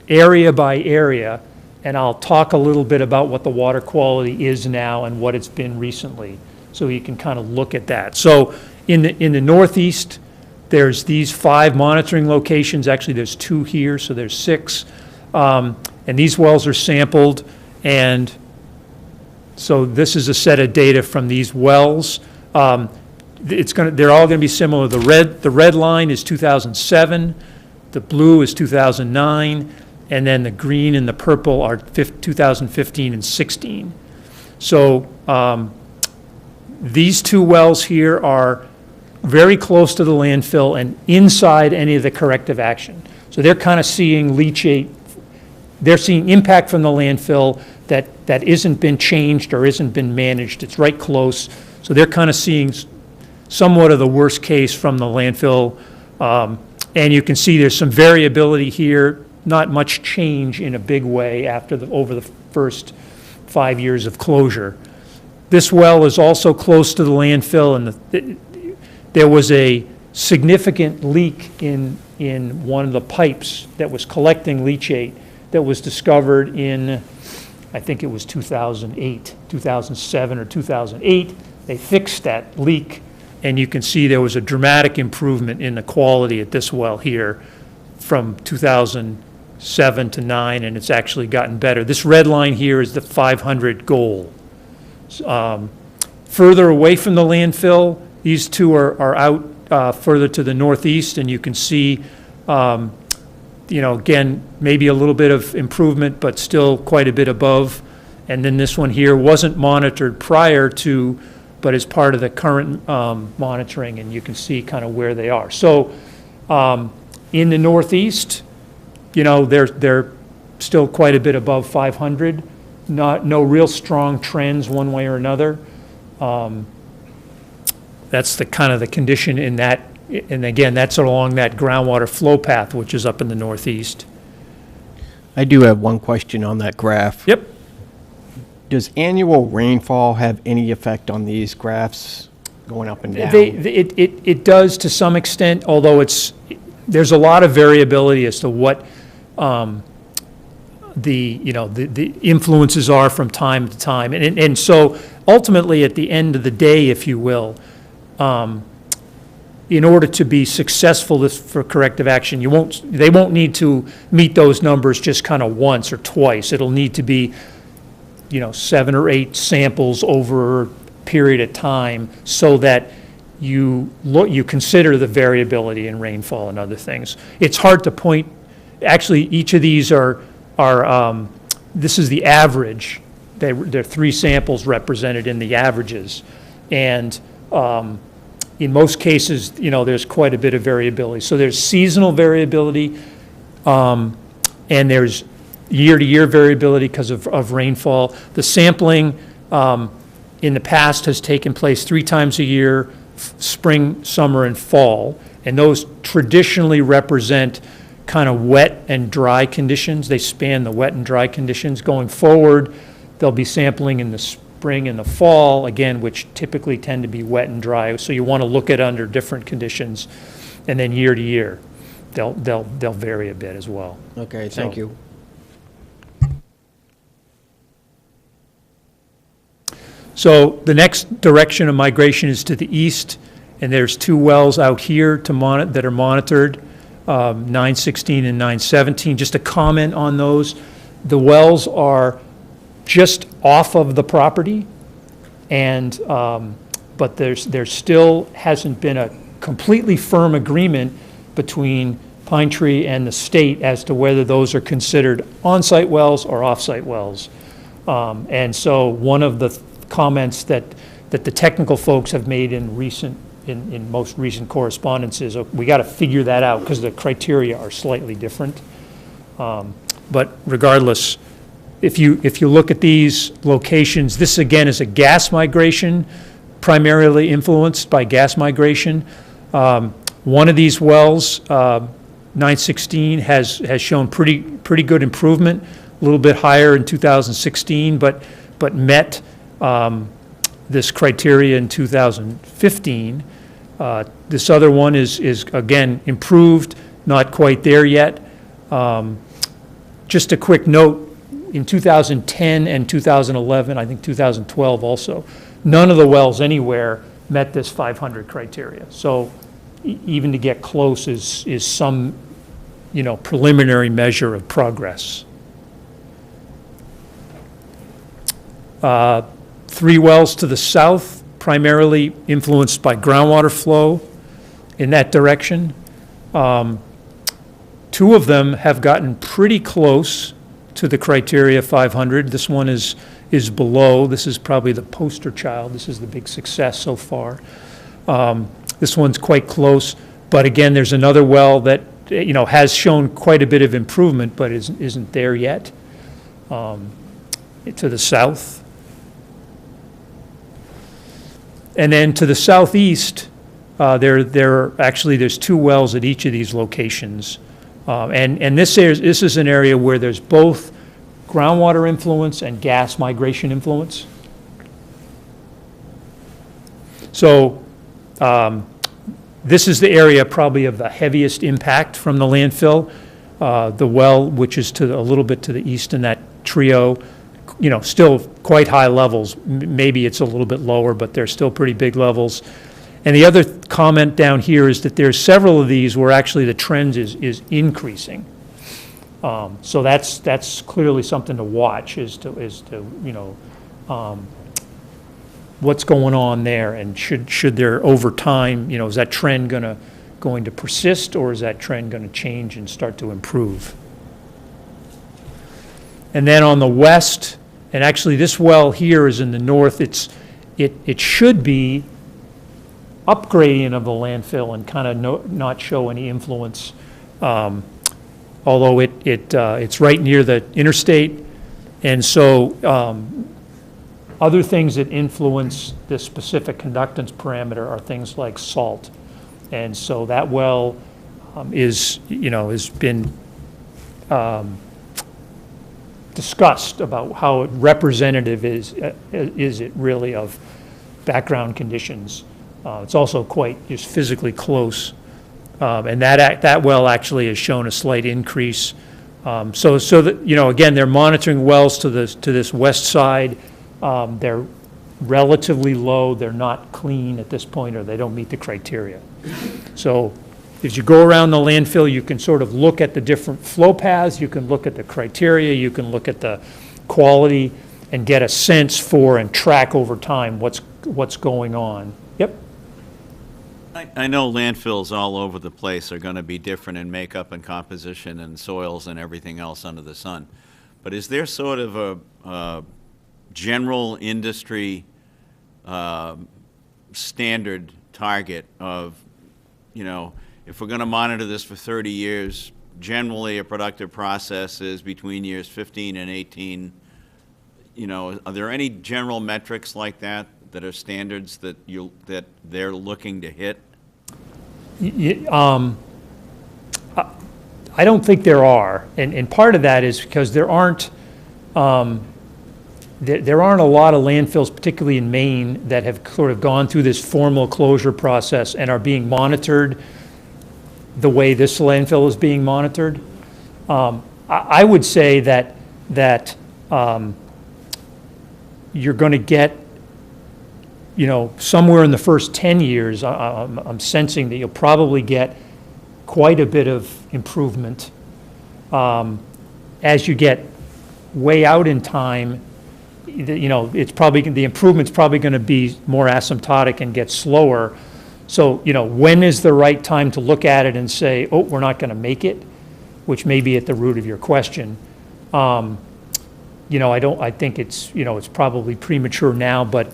area by area, and I'll talk a little bit about what the water quality is now and what it's been recently, so you can kind of look at that. So in the Northeast, there's these 5 monitoring locations. Actually, there's 2 here, so there's 6. And these wells are sampled, and so this is a set of data from these wells. They're all going to be similar. The red line is 2007, the blue is 2009, and then the green and the purple are 2015 and 16. So these 2 wells here are very close to the landfill and inside any of the corrective action. So they're kind of seeing leachate, they're seeing impact from the landfill that isn't been changed or isn't been managed. It's right close. So they're kind of seeing somewhat of the worst case from the landfill. And you can see there's some variability here, not much change in a big way over the first 5 years of closure. This well is also close to the landfill, and there was a significant leak in one of the pipes that was collecting leachate that was discovered in, I think it was 2008, 2007 or 2008. They fixed that leak, and you can see there was a dramatic improvement in the quality at this well here from 2007 to 9, and it's actually gotten better. This red line here is the 500 goal. Further away from the landfill, these 2 are out further to the northeast, and you can see, again, maybe a little bit of improvement, but still quite a bit above. And then this one here wasn't monitored prior to, but is part of the current monitoring, and you can see kind of where they are. So in the northeast, they're still quite a bit above 500. No real strong trends one way or another. That's the kind of the condition in that, and again, that's along that groundwater flow path, which is up in the northeast. I do have one question on that graph. Yep. Does annual rainfall have any effect on these graphs going up and down? It does to some extent, although there's a lot of variability as to what the influences are from time to time. And so ultimately, at the end of the day, if you will, in order to be successful for corrective action, they won't need to meet those numbers just kind of once or twice. It'll need to be 7 or 8 samples over a period of time, so that you consider the variability in rainfall and other things. It's hard to point. Actually, each of these are this is the average. There are 3 samples represented in the averages, and in most cases, there's quite a bit of variability. So there's seasonal variability, and there's year-to-year variability because of rainfall. The sampling in the past has taken place 3 times a year, spring, summer, and fall, and those traditionally represent kind of wet and dry conditions. They span the wet and dry conditions. Going forward, they'll be sampling in the spring and the fall, again, which typically tend to be wet and dry. So you want to look at under different conditions, and then year to year, they'll vary a bit as well. Okay, thank you. So the next direction of migration is to the east, and there's 2 wells out here that are monitored, 916 and 917. Just a comment on those. The wells are just off of the property, and but there still hasn't been a completely firm agreement between Pine Tree and the state as to whether those are considered on-site wells or off-site wells. And so one of the comments that the technical folks have made in most recent correspondence is, we got to figure that out because the criteria are slightly different. But regardless, if you look at these locations, this again is a gas migration, primarily influenced by gas migration. One of these wells, 916, has shown pretty good improvement, a little bit higher in 2016, but met this criteria in 2015. This other one is again improved, not quite there yet. Just a quick note, in 2010 and 2011, I think 2012 also, none of the wells anywhere met this 500 criteria. So even to get close is some, preliminary measure of progress. 3 wells to the south, primarily influenced by groundwater flow in that direction. 2 of them have gotten pretty close to the criteria 500. This one is below. This is probably the poster child. This is the big success so far. This one's quite close, but again, there's another well that has shown quite a bit of improvement, but isn't there yet. To the south. And then to the southeast, there's 2 wells at each of these locations. And this is an area where there's both groundwater influence and gas migration influence. So this is the area probably of the heaviest impact from the landfill. The well, which is a little bit to the east in that trio, still quite high levels. Maybe it's a little bit lower, but they're still pretty big levels. And the other comment down here is that there's several of these where actually the trend is increasing. So that's clearly something to watch is to what's going on there, and should there over time, is that trend going to persist, or is that trend going to change and start to improve? And then on the west, and actually this well here is in the north, it should be upgrading of the landfill and kind of not show any influence, although it's right near the interstate, and so other things that influence the specific conductance parameter are things like salt, and so that well has been discussed about how representative is it really of background conditions. It's also quite just physically close, and that well actually has shown a slight increase. So that again, they're monitoring wells to this west side. They're relatively low. They're not clean at this point, or they don't meet the criteria. So as you go around the landfill, you can sort of look at the different flow paths. You can look at the criteria. You can look at the quality and get a sense for and track over time what's going on. Yep. I know landfills all over the place are going to be different in makeup and composition and soils and everything else under the sun. But is there sort of a general industry standard target of, if we're going to monitor this for 30 years, generally a productive process is between years 15 and 18. Are there any general metrics like that are standards that they're looking to hit? I don't think there are, and part of that is because there aren't a lot of landfills, particularly in Maine, that have sort of gone through this formal closure process and are being monitored the way this landfill is being monitored. I would say that you're going to get, somewhere in the first 10 years, I'm sensing that you'll probably get quite a bit of improvement. As you get way out in time, the improvement's probably going to be more asymptotic and get slower. So, when is the right time to look at it and say, oh, we're not going to make it, which may be at the root of your question. I think it's probably premature now, but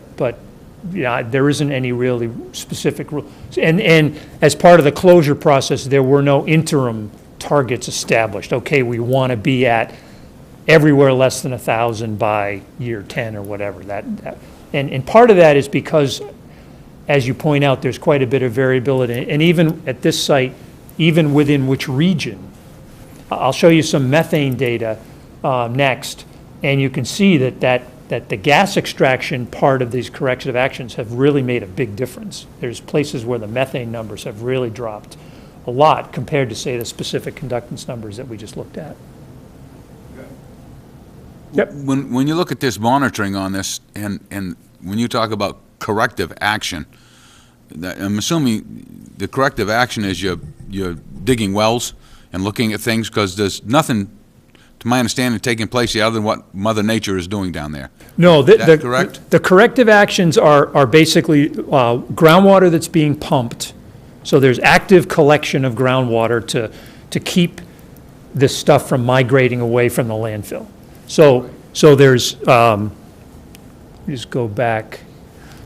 there isn't any really specific rule. And as part of the closure process, there were no interim targets established. Okay, we want to be at everywhere less than 1,000 by year 10 or whatever. And part of that is because as you point out, there's quite a bit of variability. And even at this site, even within which region. I'll show you some methane data next, and you can see that the gas extraction part of these corrective actions have really made a big difference. There's places where the methane numbers have really dropped a lot compared to, say, the specific conductance numbers that we just looked at. Yep. When you look at this monitoring on this, and when you talk about corrective action, I'm assuming the corrective action is you're digging wells and looking at things, because there's nothing, to my understanding, taking place here other than what Mother Nature is doing down there. No, Is that correct? the corrective actions are basically groundwater that's being pumped. So there's active collection of groundwater to keep this stuff from migrating away from the landfill. So there's, just go back.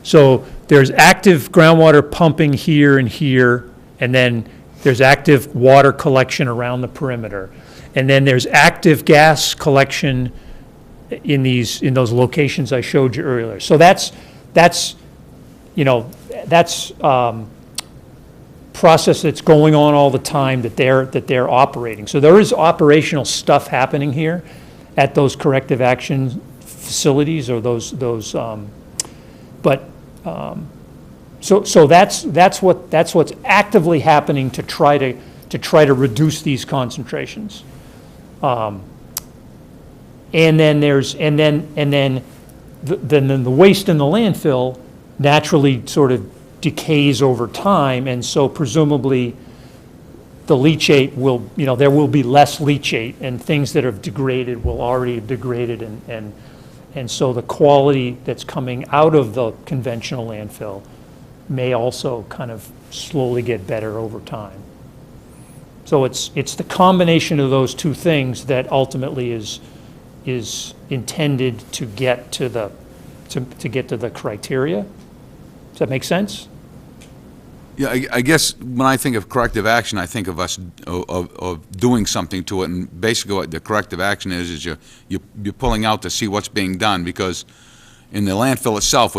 So there's active groundwater pumping here and here, and then there's active water collection around the perimeter. And then there's active gas collection in those locations I showed you earlier. So that's process that's going on all the time that they're operating. So there is operational stuff happening here at those corrective action facilities, or so that's what's actively happening to try to reduce these concentrations. And then the waste in the landfill naturally sort of decays over time, and so presumably the leachate will, there will be less leachate, and things that have degraded will already have degraded, and so the quality that's coming out of the conventional landfill may also kind of slowly get better over time. So it's the combination of those two things that ultimately is intended to get to the criteria. Does that make sense? Yeah, I guess when I think of corrective action, I think of us of doing something to it, and basically what the corrective action is you're pulling out to see what's being done, because in the landfill itself,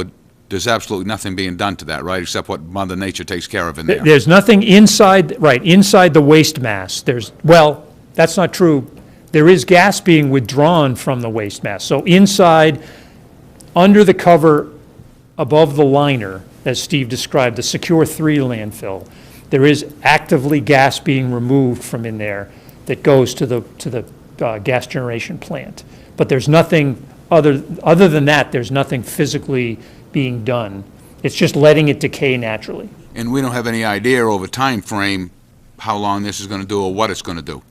there's absolutely nothing being done to that, right, except what Mother Nature takes care of in there. There's nothing inside the waste mass. Well, that's not true. There is gas being withdrawn from the waste mass. So inside, under the cover, above the liner, as Steve described, the Secure 3 landfill, there is actively gas being removed from in there that goes to the gas generation plant. But there's nothing other than that. There's nothing physically being done. It's just letting it decay naturally. And we don't have any idea over time frame how long this is going to do or what it's going to do,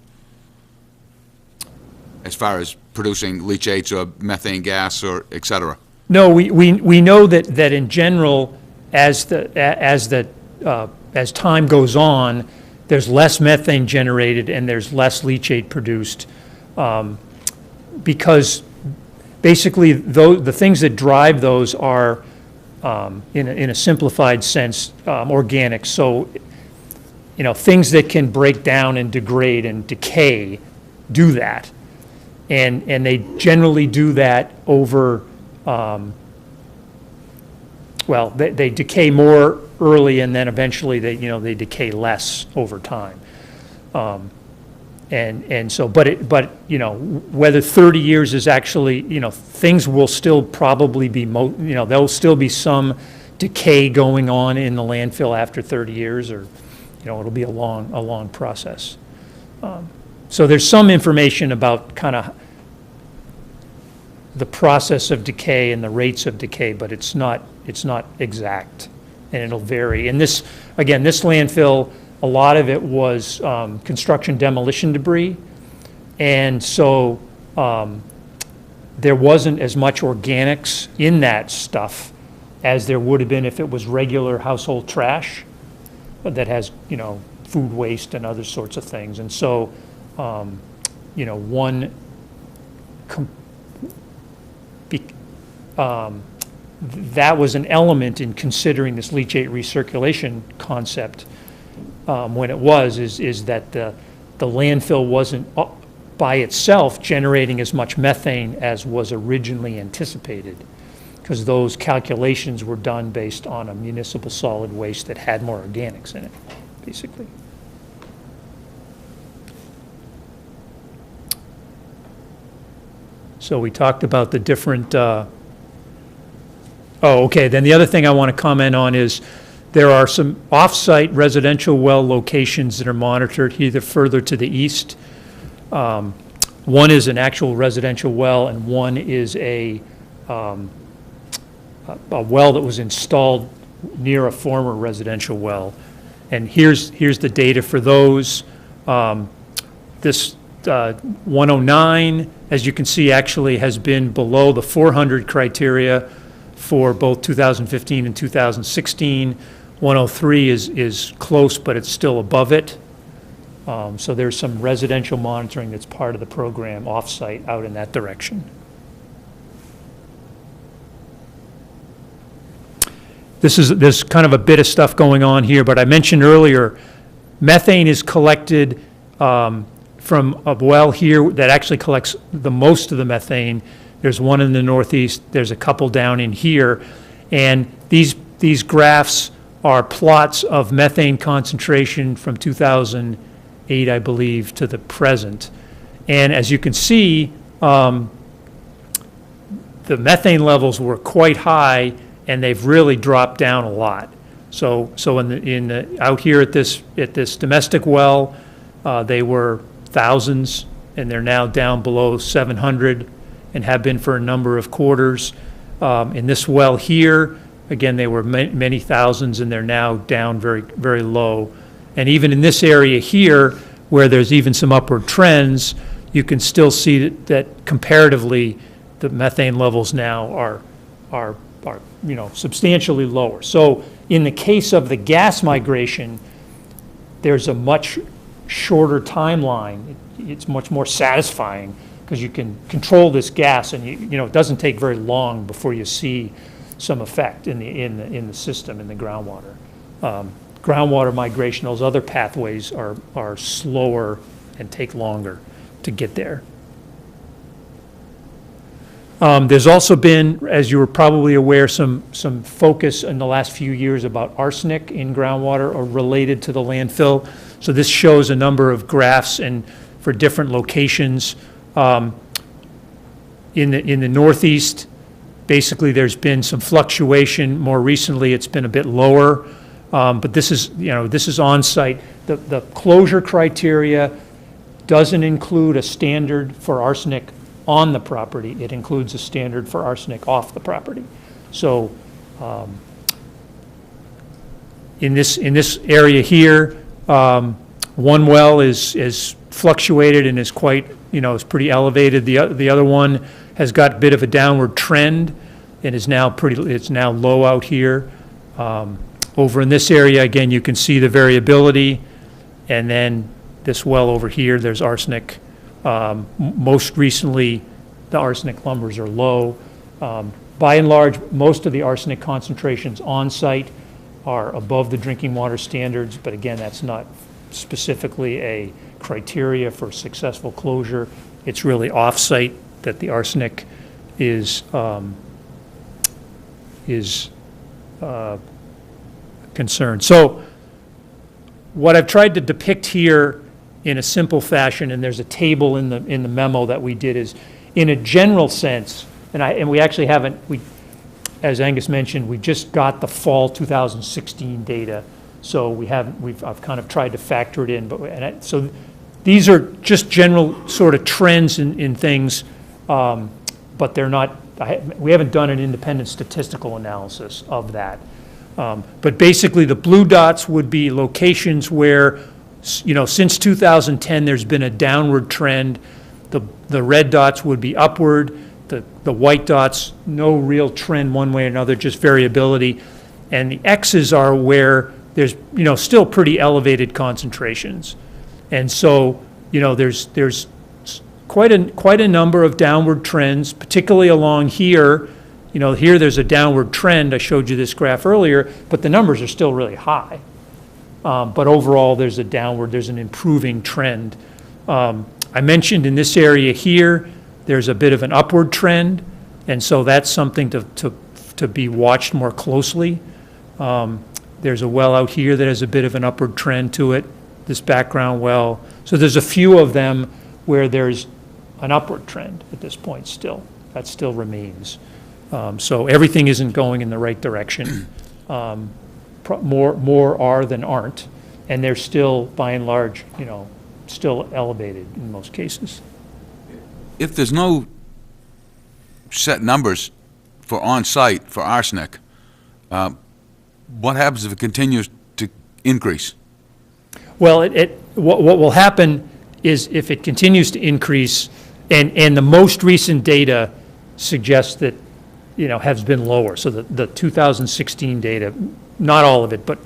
as far as producing leachates or methane gas or et cetera. No, we know that in general, as time goes on, there's less methane generated and there's less leachate produced, because basically the things that drive those are, in a simplified sense, organic. So, things that can break down and degrade and decay do that, and they generally do that over. Well, they decay more early, and then eventually they decay less over time. And so, but whether 30 years is actually, things will still probably be, there'll still be some decay going on in the landfill after 30 years, or, it'll be a long process. So there's some information about kind of the process of decay and the rates of decay, but it's not exact, and it'll vary. And this landfill, a lot of it was construction demolition debris, and so there wasn't as much organics in that stuff as there would have been if it was regular household trash that has, food waste and other sorts of things. And so, that was an element in considering this leachate recirculation concept when it is that the landfill wasn't by itself generating as much methane as was originally anticipated. because those calculations were done based on a municipal solid waste that had more organics in it, basically. So we talked about the different, okay, then the other thing I want to comment on is there are some off-site residential well locations that are monitored either further to the east. One is an actual residential well, and one is a well that was installed near a former residential well. And here's the data for those. This 109, as you can see, actually has been below the 400 criteria for both 2015 and 2016. 103 is close, but it's still above it. So there's some residential monitoring that's part of the program off-site out in that direction. There's kind of a bit of stuff going on here, but I mentioned earlier, methane is collected from a well here that actually collects the most of the methane. There's one in the northeast, there's a couple down in here, and these graphs are plots of methane concentration from 2008, I believe, to the present. And as you can see, the methane levels were quite high, and they've really dropped down a lot. So out here at this domestic well, they were thousands, and they're now down below 700, and have been for a number of quarters. In this well here, again, they were many thousands, and they're now down very, very low. And even in this area here, where there's even some upward trends, you can still see that comparatively, the methane levels now are substantially lower. So in the case of the gas migration, there's a much shorter timeline. It's much more satisfying because you can control this gas, and it doesn't take very long before you see some effect in the system, in the groundwater. Groundwater migration, those other pathways are slower and take longer to get there. There's also been, as you were probably aware, some focus in the last few years about arsenic in groundwater or related to the landfill. So this shows a number of graphs and for different locations. In the Northeast, basically there's been some fluctuation. More recently, it's been a bit lower, but this is on-site. The closure criteria doesn't include a standard for arsenic on the property. It includes a standard for arsenic off the property. So in this area here, one well is fluctuated and is quite, is pretty elevated. The other one has got a bit of a downward trend and is now it's now low out here. Over in this area, again, you can see the variability, and then this well over here, there's arsenic. Most recently, the arsenic numbers are low. By and large, most of the arsenic concentrations on site are above the drinking water standards, but again, that's not specifically a criteria for successful closure. It's really off-site that the arsenic is concerned. So what I've tried to depict here in a simple fashion, and there's a table in the memo that we did, is in a general sense, and we actually haven't, as Angus mentioned, we just got the fall 2016 data, so I've kind of tried to factor it in, so these are just general sort of trends in things, but they're not, we haven't done an independent statistical analysis of that. But basically the blue dots would be locations where, since 2010, there's been a downward trend. The red dots would be upward. The white dots, no real trend one way or another, just variability. And the X's are where there's, still pretty elevated concentrations. And so, there's quite a number of downward trends, particularly along here. Here there's a downward trend. I showed you this graph earlier, but the numbers are still really high. But overall, there's an improving trend. I mentioned in this area here, there's a bit of an upward trend, and so that's something to to be watched more closely. There's a well out here that has a bit of an upward trend to it, this background well. So there's a few of them where there's an upward trend at this point still. That still remains. So everything isn't going in the right direction. More are than aren't, and they're still, by and large, still elevated in most cases. If there's no set numbers for on-site for arsenic, what happens if it continues to increase? Well, what will happen is if it continues to increase, and the most recent data suggests that, has been lower. So the 2016 data, not all of it, but,